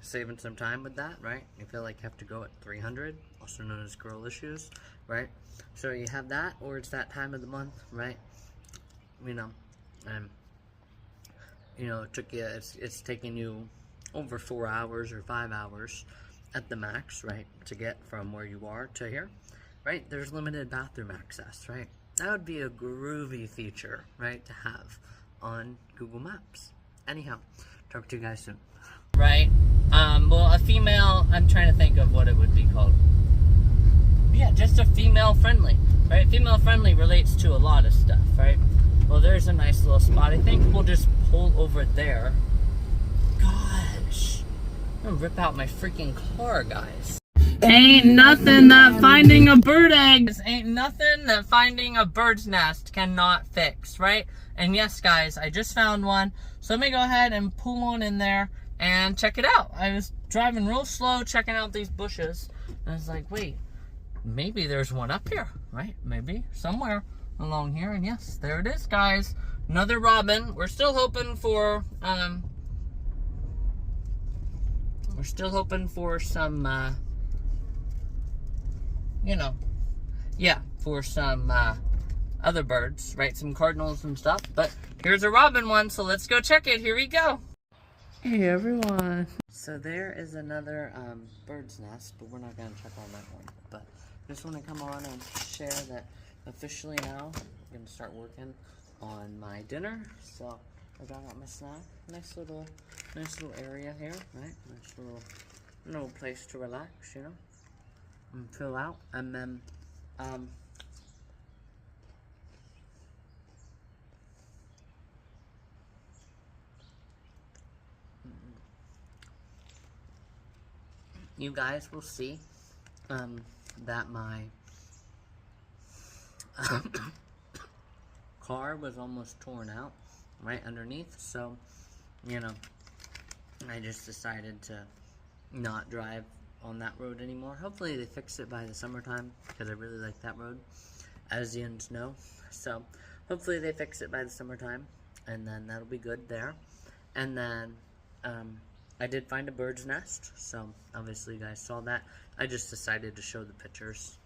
B: Saving some time with that, right? You feel like you have to go at 300, also known as girl issues, right? So you have that, or it's that time of the month, right? You know, And, you know, it's taking you over 4 hours or 5 hours at the max, right, to get from where you are to here, right? There's limited bathroom access, right? That would be a groovy feature, right, to have on Google Maps. Anyhow, talk to you guys soon. Right, well, a female, I'm trying to think of what it would be called. Yeah, just a female friendly, right? Female friendly relates to a lot of stuff, right? Well, there's a nice little spot. I think we'll just pull over there. Gosh, I'm gonna rip out my freaking car, guys. Ain't nothing that finding a bird egg ain't nothing that finding a bird's nest cannot fix, right? And yes, guys, I just found one. So let me go ahead and pull on in there and check it out. I was driving real slow, checking out these bushes, and I was like, wait, maybe there's one up here, right? Maybe somewhere along here. And yes, there it is, guys. Another robin. We're still hoping for some you know, yeah, for some other birds, right? Some cardinals and stuff. But here's a robin one, so let's go check it. Here we go. Hey everyone. So there is another bird's nest, but we're not gonna check on that one. But just want to come on and share that officially now I'm gonna start working on my dinner. So I got out my snack. Nice little area here, right? Nice little place to relax, you know, and chill out. And then you guys will see that my car was almost torn out right underneath, so you know, I just decided to not drive on that road anymore. Hopefully they fix it by the summertime, because I really like that road, as you know. So hopefully they fix it by the summertime, and then that'll be good there. And then I did find a bird's nest, so obviously you guys saw that. I just decided to show the pictures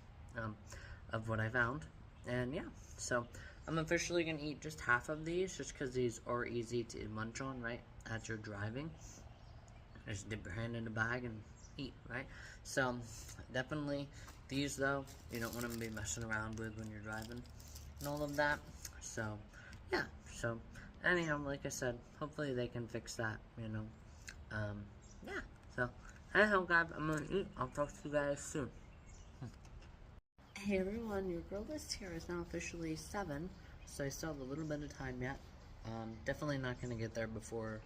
B: of what I found. And yeah, so I'm officially going to eat just half of these, just because these are easy to munch on, right, as you're driving. Just dip your hand in the bag and eat, right? So definitely these, though, you don't want to be messing around with when you're driving and all of that. So yeah, so anyhow, like I said, hopefully they can fix that, you know. Yeah, so anyhow, guys, I'm gonna eat. I'll talk to you guys soon. Hey everyone, your girl list here is now officially 7, so I still have a little bit of time yet. Definitely not gonna get there before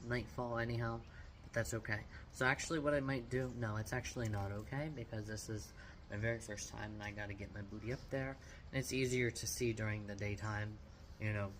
B: nightfall anyhow, but that's okay. So actually what I might do, no, it's actually not okay, because this is my very first time and I gotta get my booty up there, and it's easier to see during the daytime, you know,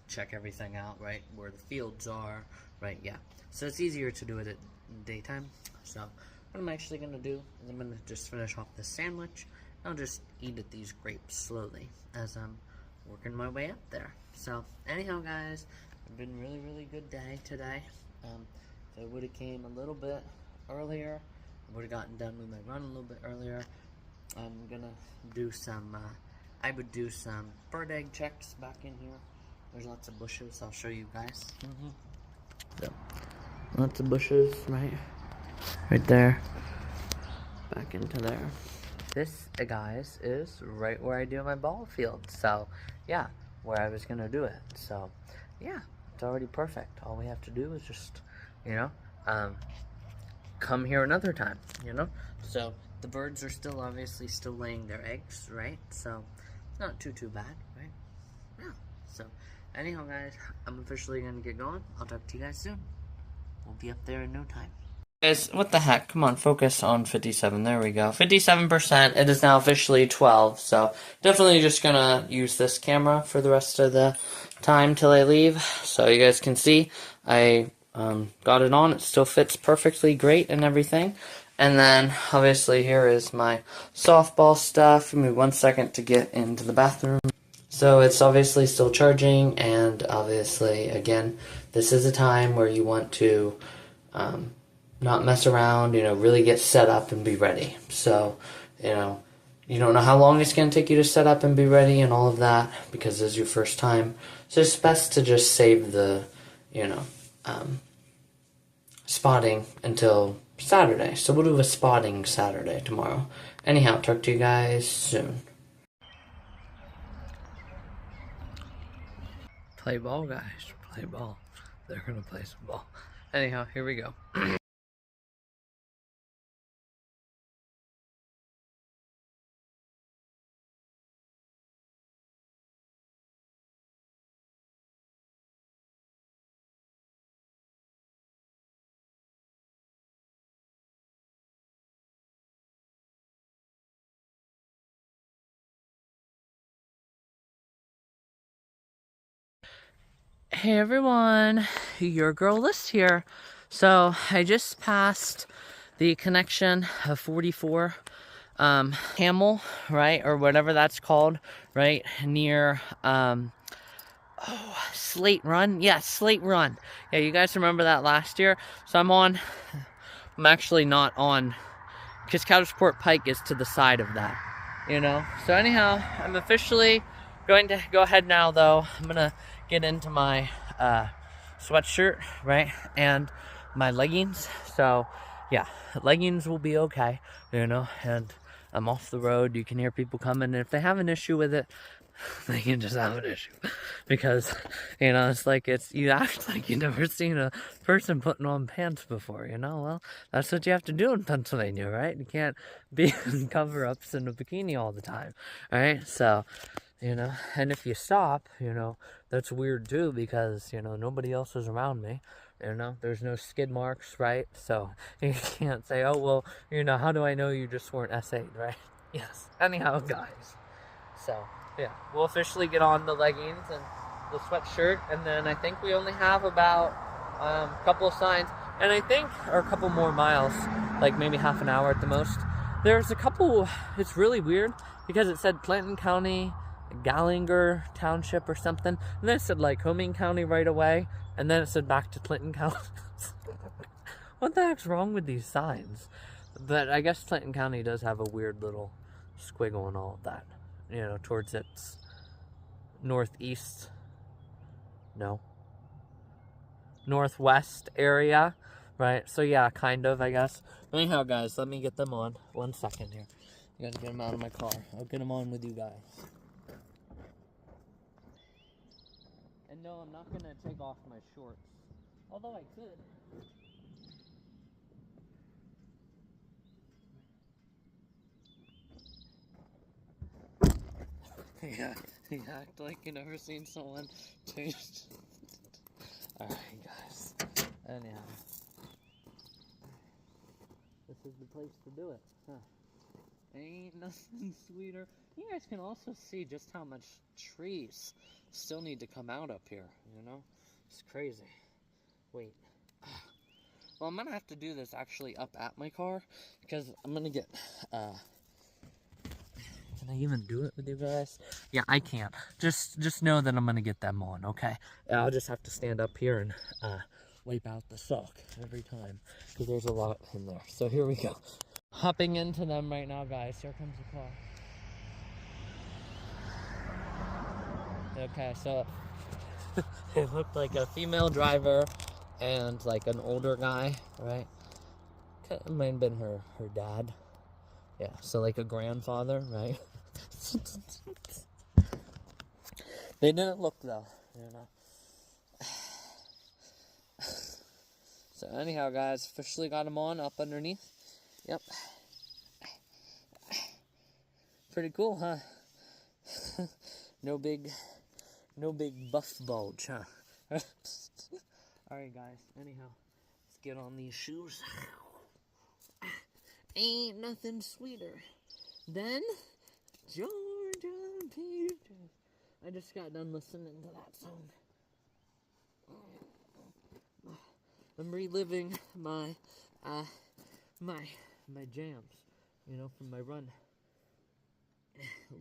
B: check everything out, right, where the fields are, right, yeah. So it's easier to do it at daytime. So what I'm actually going to do is I'm going to just finish off this sandwich. I'll just eat at these grapes slowly as I'm working my way up there. So anyhow, guys, it's been a really, really good day today. If I would have came a little bit earlier, I would have gotten done with my run a little bit earlier. I'm going to do some, I would do some bird egg checks back in here. There's lots of bushes. I'll show you guys. So, lots of bushes, right there, back into there. This, guys, is right where I do my ball field. So, yeah, where I was gonna do it. So, yeah, it's already perfect. All we have to do is just, you know, come here another time, you know. So the birds are still obviously still laying their eggs, right? So it's not too bad, right? Yeah. So anyhow, guys, I'm officially gonna get going. I'll talk to you guys soon. We'll be up there in no time. Guys, what the heck? Come on, focus on 57. There we go. 57%. It is now officially 12. So definitely just gonna use this camera for the rest of the time till I leave. So you guys can see I got it on. It still fits perfectly great and everything. And then obviously here is my softball stuff. Give me 1 second to get into the bathroom. So it's obviously still charging, and obviously again, this is a time where you want to not mess around, you know, really get set up and be ready. So, you know, you don't know how long it's going to take you to set up and be ready and all of that, because this is your first time. So it's best to just save the, spotting until Saturday. So we'll do a spotting Saturday tomorrow. Anyhow, talk to you guys soon. Play ball, guys. Play ball. They're gonna play some ball. Anyhow, here we go. Hey everyone, your girl Liz here. So I just passed the connection of 44 Hamel, right, or whatever that's called, right, near Slate Run. Yeah, Slate Run. Yeah, you guys remember that last year? So I'm actually not on, because Couchport Pike is to the side of that, So anyhow, I'm officially going to go ahead now, though. I'm gonna get into my sweatshirt, right, and my leggings. So yeah, leggings will be okay, and I'm off the road. You can hear people coming, and if they have an issue with it, they can just have an issue, because it's like, you act like you've never seen a person putting on pants before. Well, that's what you have to do in Pennsylvania, right? You can't be in cover-ups in a bikini all the time, right? So and if you stop, that's weird too, because nobody else is around me. There's no skid marks, right? So you can't say, oh well, how do I know you just weren't SA'd, right? Yes. Anyhow, guys, so yeah, we'll officially get on the leggings and the sweatshirt, and then I think we only have about a couple of signs, and I think, or a couple more miles, like maybe half an hour at the most. There's a couple. It's really weird because it said Clinton County, Gallinger Township or something, and then it said Lycoming County right away, and then it said back to Clinton County. What the heck's wrong with these signs? But I guess Clinton County does have a weird little squiggle and all of that, towards its northeast, northwest area, right? So yeah, kind of, I guess. Anyhow, guys, let me get them on. 1 second here. I gotta get them out of my car. I'll get them on with you guys. And no, I'm not gonna take off my shorts. Although I could. Yeah, you act like you never seen someone change. Alright, guys. Anyhow. This is the place to do it, huh? Ain't nothing sweeter. You guys can also see just how much trees still need to come out up here, It's crazy. Wait. Well, I'm gonna have to do this actually up at my car, because I'm gonna get, can I even do it with you guys? Yeah, I can't. Just know that I'm gonna get them on, okay? I'll just have to stand up here and, wipe out the sock every time, because there's a lot in there. So here we go. Hopping into them right now, guys. Here comes the car. Okay, so it looked like a female driver and like an older guy, right? It might have been her dad. Yeah, so like a grandfather, right? They didn't look though, So anyhow, guys, officially got them on up underneath. Yep. Pretty cool, huh? No big buff bulge, huh? Alright, guys, anyhow, let's get on these shoes. Ain't nothing sweeter than Georgia Peaches. I just got done listening to that song. I'm reliving my jams, from my run.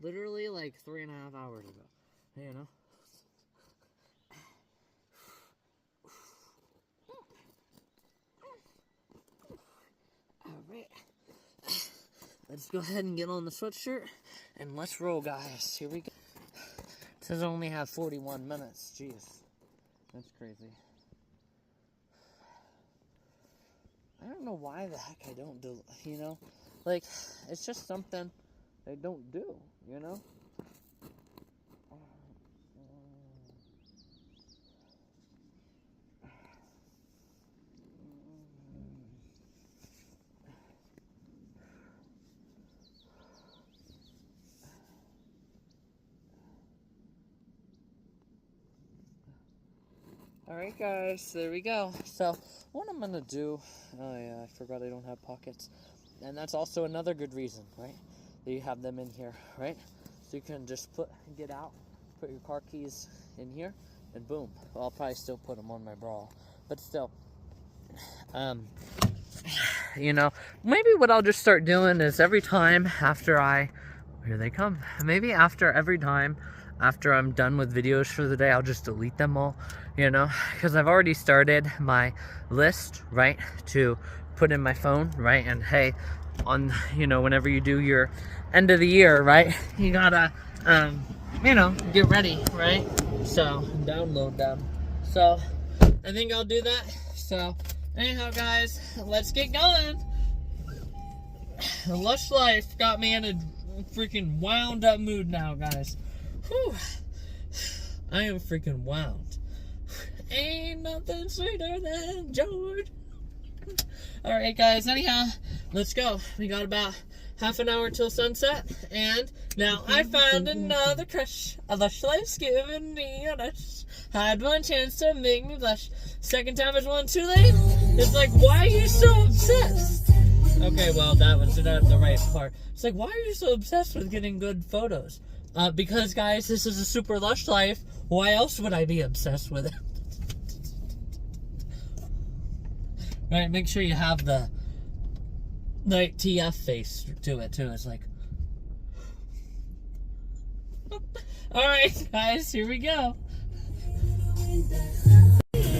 B: Literally like 3.5 hours ago, Alright. Let's go ahead and get on the sweatshirt and let's roll, guys. Here we go. says I only have 41 minutes. Jeez. That's crazy. I don't know why the heck I don't do, you know? Like, it's just something I don't do, you know? Alright guys, there we go. So, what I'm gonna do, oh yeah, I forgot I don't have pockets. And that's also another good reason, right? That you have them in here, right? So you can just get out, put your car keys in here, and boom. Well, I'll probably still put them on my bra. But still, you know, maybe what I'll just start doing is every time after here they come. Maybe every time after I'm done with videos for the day, I'll just delete them all, you know, because I've already started my list, right, to put in my phone, right, and hey, on, you know, whenever you do your end of the year, right, you gotta, you know, get ready, right, so, download them, so, I think I'll do that, so, anyhow, guys, let's get going. Lush Life got me in a freaking wound up mood now, guys. Whew. I am freaking wound. Ain't nothing sweeter than George. Alright guys, anyhow, let's go. We got about half an hour till sunset, and now I found another crush. A Lush Life's giving me a rush. Had one chance to make me blush. Second time is one too late. It's like, why are you so obsessed? Okay, well, that was not the right part. It's like, why are you so obsessed with getting good photos? Because, guys, this is a super lush life. Why else would I be obsessed with it? Right, make sure you have the like TF face to it, too. It's like... Alright, guys, here we go.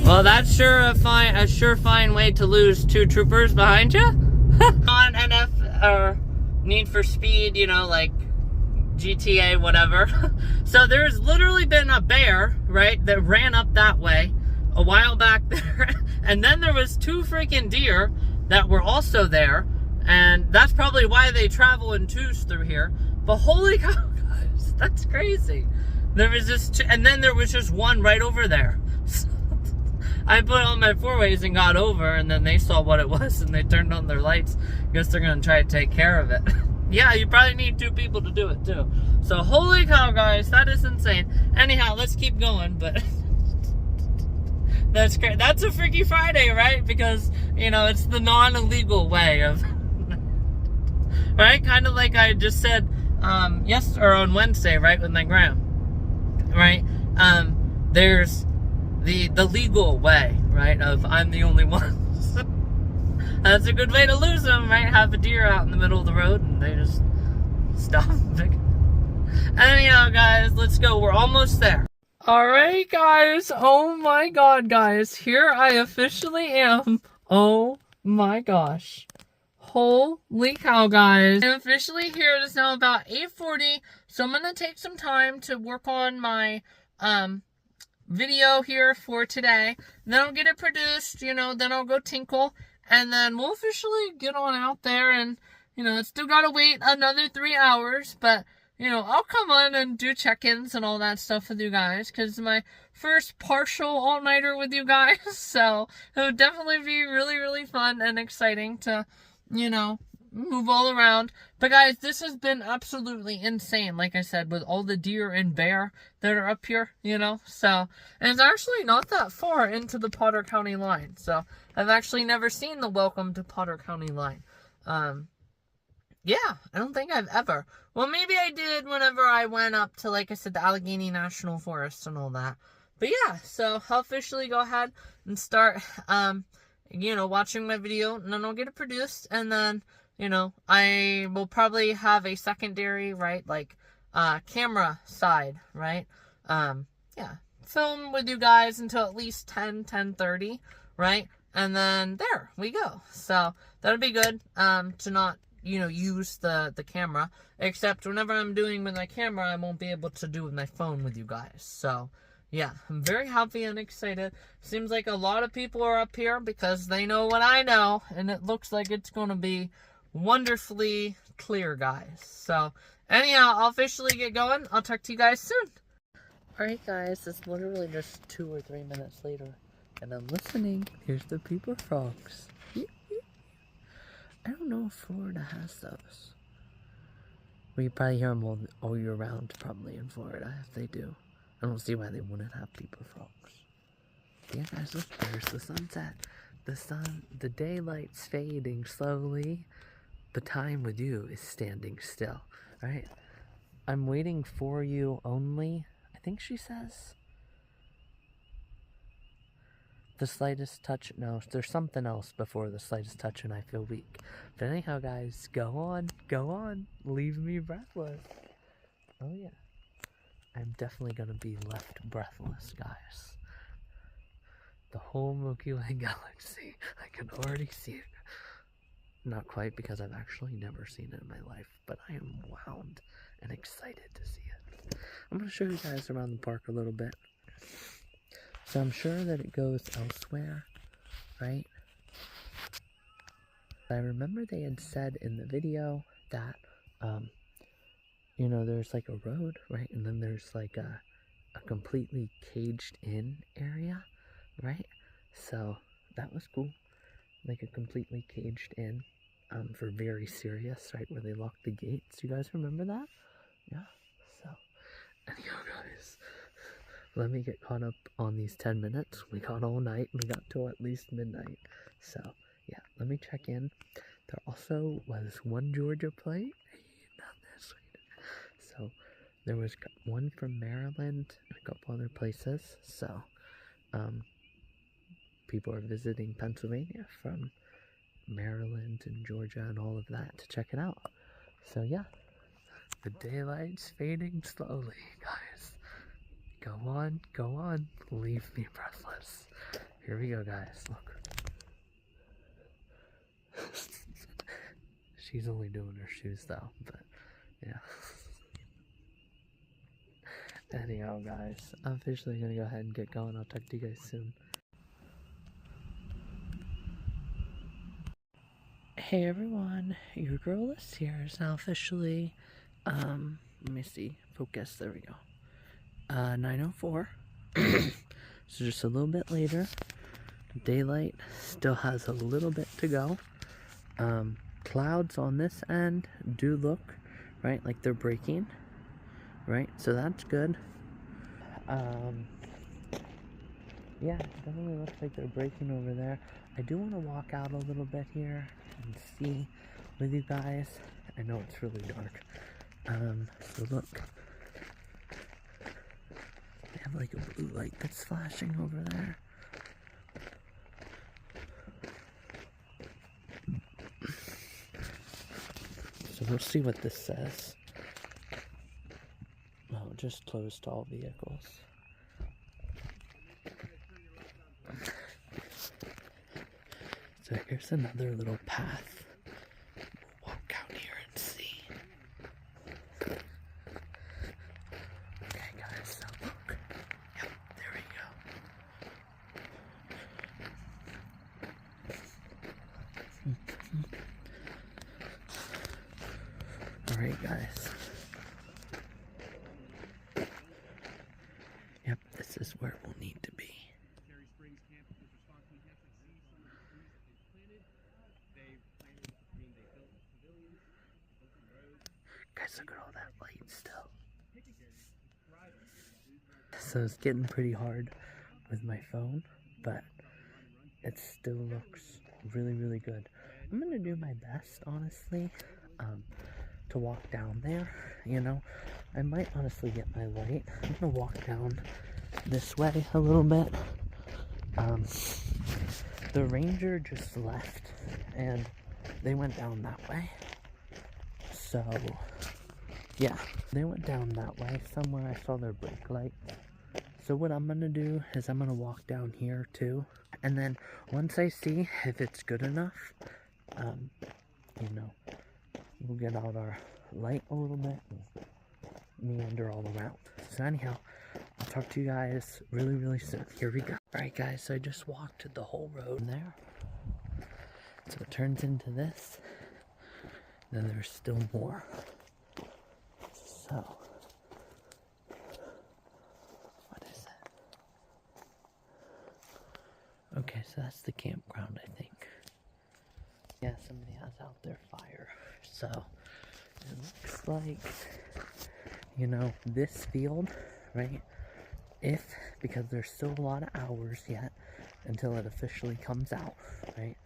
B: Well, that's sure a surefine way to lose 2 troopers behind you. On NF, or Need for Speed, you know, like GTA, whatever. So there's literally been a bear, right, that ran up that way a while back there. And then there was 2 freaking deer that were also there. And that's probably why they travel in 2s through here. But holy cow, guys, that's crazy. There was just, and then there was just one right over there. I put on my 4-ways and got over, and then they saw what it was, and they turned on their lights. Guess they're going to try to take care of it. Yeah, you probably need 2 people to do it, too. So, holy cow, guys, that is insane. Anyhow, let's keep going, but... That's great. That's a Freaky Friday, right? Because, you know, it's the non-illegal way of... right? Kind of like I just said, or on Wednesday, right, with my gram. Right? There's... The legal way, right, of I'm the only one. That's a good way to lose them, right? Have a deer out in the middle of the road and they just stop. Anyhow, guys, let's go. We're almost there. Alright, guys. Oh my god, guys. Here I officially am. Oh my gosh. Holy cow, guys. I'm officially here. It is now about 8:40, so I'm going to take some time to work on my, video here for today. Then I'll get it produced, you know, then I'll go tinkle, and then we'll officially get on out there, and, you know, it's still gotta wait another 3 hours, but, you know, I'll come on and do check-ins and all that stuff with you guys, because it's my first partial all-nighter with you guys, so it would definitely be really, really fun and exciting to, you know, move all around. But guys, this has been absolutely insane, like I said, with all the deer and bear that are up here, you know, so, and it's actually not that far into the Potter County line, so I've actually never seen the Welcome to Potter County line. Yeah, I don't think I've ever. Well, maybe I did whenever I went up to, like I said, the Allegheny National Forest and all that. But yeah, so I'll officially go ahead and start, you know, watching my video, and then I'll get it produced, and then, you know, I will probably have a secondary, right, like, camera side, right, yeah, film with you guys until at least 10:30, right, and then there we go. So that'll be good, to not, use the camera. Except whenever I'm doing with my camera, I won't be able to do with my phone with you guys. So, yeah, I'm very happy and excited. Seems like a lot of people are up here because they know what I know. And it looks like it's going to be wonderfully clear, guys. So, anyhow, I'll officially get going. I'll talk to you guys soon. Alright, guys, it's literally just 2 or 3 minutes later. And I'm listening. Here's the peeper frogs. I don't know if Florida has those. We probably hear them all year round, probably in Florida, if they do. I don't see why they wouldn't have peeper frogs. Yeah, guys, look, there's the sunset. The daylight's fading slowly. The time with you is standing still. Alright? I'm waiting for you only, I think she says. The slightest touch, no, there's something else before the slightest touch and I feel weak. But anyhow, guys, go on, leave me breathless. Oh yeah, I'm definitely gonna be left breathless, guys. The whole Milky Way galaxy, I can already see it. Not quite, because I've actually never seen it in my life, but I am wound and excited to see it. I'm gonna show you guys around the park a little bit. So I'm sure that it goes elsewhere, right? I remember they had said in the video that, there's like a road, right? And then there's like a completely caged in area, right? So that was cool. Like a completely caged in, for very serious, right? Where they locked the gates. You guys remember that? Yeah. So, anyhow, guys. Let me get caught up on these 10 minutes. We got all night. We got till at least midnight. So, yeah, let me check in. There also was one Georgia plate. Not this week. So, there was one from Maryland and a couple other places. So, people are visiting Pennsylvania from Maryland and Georgia and all of that to check it out. So, yeah, the daylight's fading slowly, guys. Go on, leave me breathless. Here we go, guys, look. She's only doing her shoes, though, but, yeah. Anyhow, guys, I'm officially gonna go ahead and get going. I'll talk to you guys soon. Hey, everyone, your girl is here is now officially, let me see, focus, there we go. 9:04. So just a little bit later. Daylight still has a little bit to go. Clouds on this end do look, right, like they're breaking, right? So that's good. Yeah, it definitely looks like they're breaking over there. I do want to walk out a little bit here and see with you guys. I know it's really dark. So look. They have like a blue light that's flashing over there. So we'll see what this says. Oh, just closed to all vehicles. So here's another little path. We'll walk out here and see. Okay, guys, so look. Yep, there we go. Alright, guys. Yep, this is where we'll need to be. Guys, look at all that light still. So it's getting pretty hard with my phone, but it still looks really, really good. I'm gonna do my best, honestly, to walk down there, you know. I might honestly get my light. I'm gonna walk down this way a little bit. The ranger just left, and they went down that way. So, yeah, they went down that way somewhere. I saw their brake light. So what I'm gonna do is I'm gonna walk down here too, and then once I see if it's good enough, you know, we'll get out our light a little bit and meander all around. So anyhow, I'll talk to you guys really soon. Here we go. Alright guys, so I just walked the whole road there. So it turns into this. Then there's still more. So, what is that? Okay, so that's the campground, I think. Yeah, somebody has out their fire. So, it looks like, you know, this field, right? Because there's still a lot of hours yet until it officially comes out, right?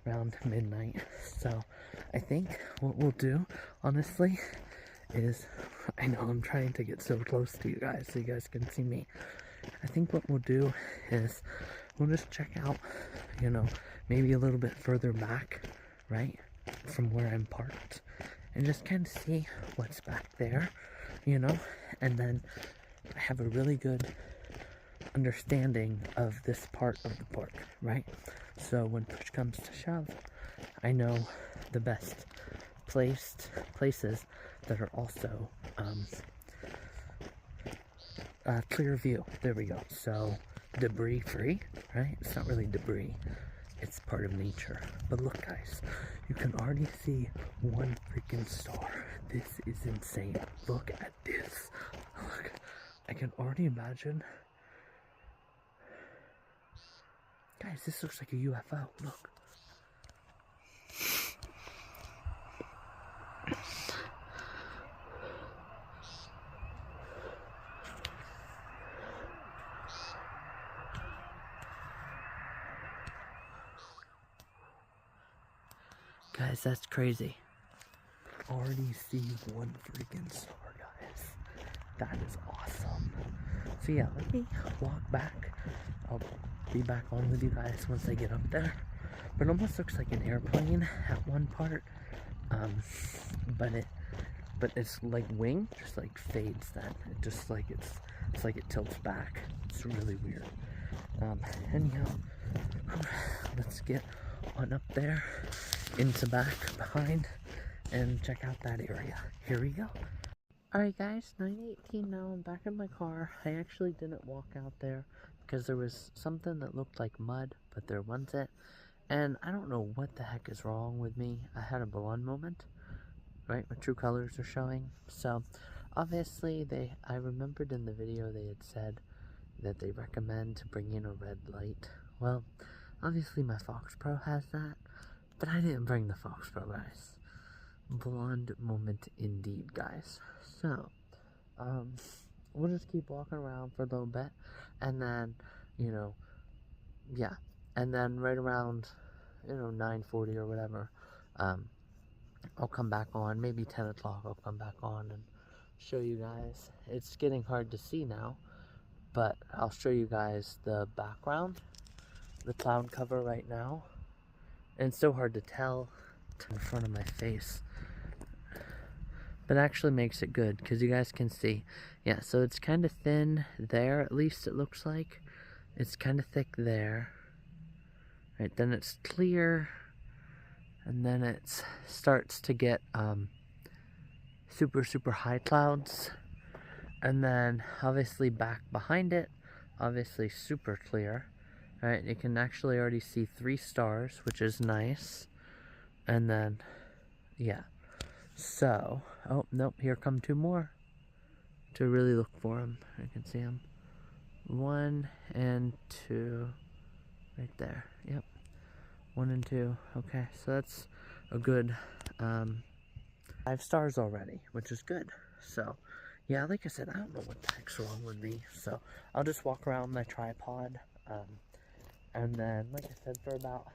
B: Around midnight. So, I think what we'll do, honestly, is, I know I'm trying to get so close to you guys so you guys can see me. I think what we'll do is we'll just check out, you know, maybe a little bit further back, right, from where I'm parked, and just kind of see what's back there, you know, and then I have a really good understanding of this part of the park, right? So when push comes to shove, I know the best places that are also clear view. There we go. So debris free, right? It's not really debris, it's part of nature. But look guys, you can already see one freaking star. This is insane. Look at this. Look, I can already imagine. Guys, this looks like a UFO. Look. Guys, that's crazy. Already see one freaking star, guys. That is awesome. So yeah, let me walk back. I'll be back on with you guys once I get up there. But it almost looks like an airplane at one part. But it's like wing just like fades then. It just like it's like it tilts back. It's really weird. Anyhow, let's get on up there into back behind and check out that area. Here we go. Alright guys, 9:18 now. I'm back in my car. I actually didn't walk out there because there was something that looked like mud, but there wasn't. And I don't know what the heck is wrong with me. I had a balloon moment, right? My true colors are showing. So obviously I remembered in the video they had said that they recommend to bring in a red light. Well, obviously my Fox Pro has that, but I didn't bring the Fox Pro, guys. Blonde moment indeed, guys. So, we'll just keep walking around for a little bit, and then, you know, yeah, and then right around, you know, 9:40 or whatever, I'll come back on, maybe 10 o'clock I'll come back on and show you guys. It's getting hard to see now, but I'll show you guys the background, the cloud cover right now, and it's so hard to tell in front of my face. But actually makes it good because you guys can see. Yeah, so it's kind of thin there, at least it looks like. It's kind of thick there. Right, then it's clear, and then it starts to get super high clouds, and then obviously back behind it, obviously super clear. Right, you can actually already see 3 stars, which is nice. And then, yeah. So, oh, nope, here come 2 more. To really look for them. I can see them. 1 and 2. Right there. Yep. 1 and 2. Okay, so that's a good 5 stars already, which is good. So, yeah, like I said, I don't know what the heck's wrong with me. So, I'll just walk around my tripod. And then, like I said, for about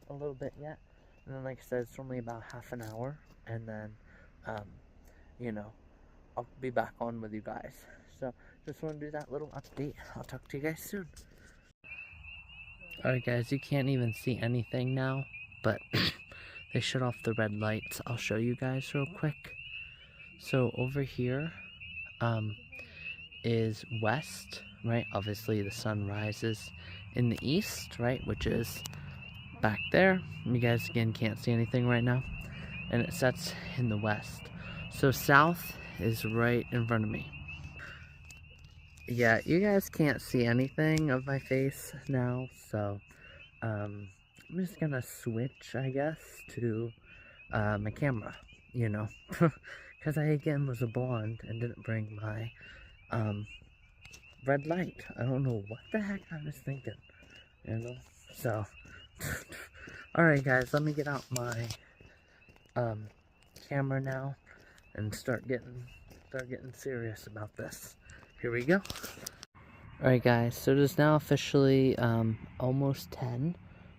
B: a little bit yet. And then, like I said, it's only about half an hour. And then, you know, I'll be back on with you guys. So, just want to do that little update. I'll talk to you guys soon. Alright guys, you can't even see anything now. But they shut off the red lights. I'll show you guys real quick. So, over here, is west, right? Obviously, the sun rises in the east, right? Which is back there. You guys, again, can't see anything right now. and it sets in the west. So south is right in front of me. Yeah, you guys can't see anything of my face now, so I'm just gonna switch, I guess, to my camera, you know, because I again was a blonde and didn't bring my red light. I don't know what the heck I was thinking, you know, so alright guys, let me get out my camera now and start getting serious about this. Here we go. Alright guys, so it is now officially almost 10.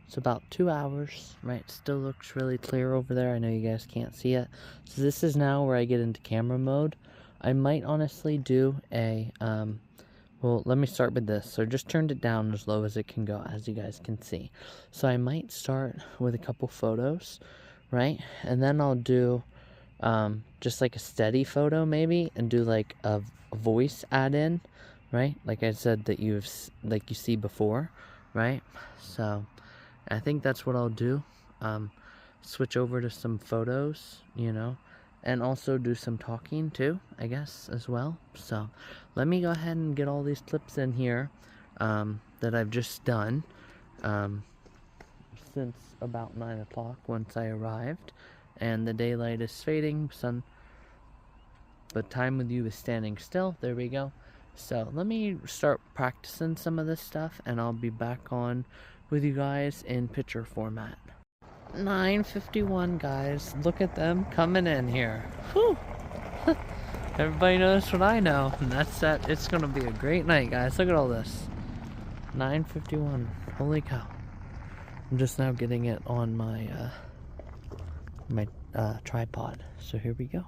B: It's about 2 hours, right? Still looks really clear over there. I know you guys can't see it. So this is now where I get into camera mode. I might honestly do a, well, let me start with this. So just turned it down as low as it can go, as you guys can see. So I might start with a couple photos, right? And then I'll do just like a steady photo maybe, and do like a voice add-in, right? Like I said that you see before, right? So I think that's what I'll do. Switch over to some photos, you know, and also do some talking too, I guess, as well. So let me go ahead and get all these clips in here that I've just done since about 9 o'clock once I arrived. And the daylight is fading, but time with you is standing still. There we go. So let me start practicing some of this stuff, and I'll be back on with you guys in picture format. 9:51, guys. Look at them coming in here. Whew. Everybody knows what I know, and that's that. It's gonna be a great night, guys. Look at all this. 9:51. Holy cow! I'm just now getting it on my tripod. So here we go.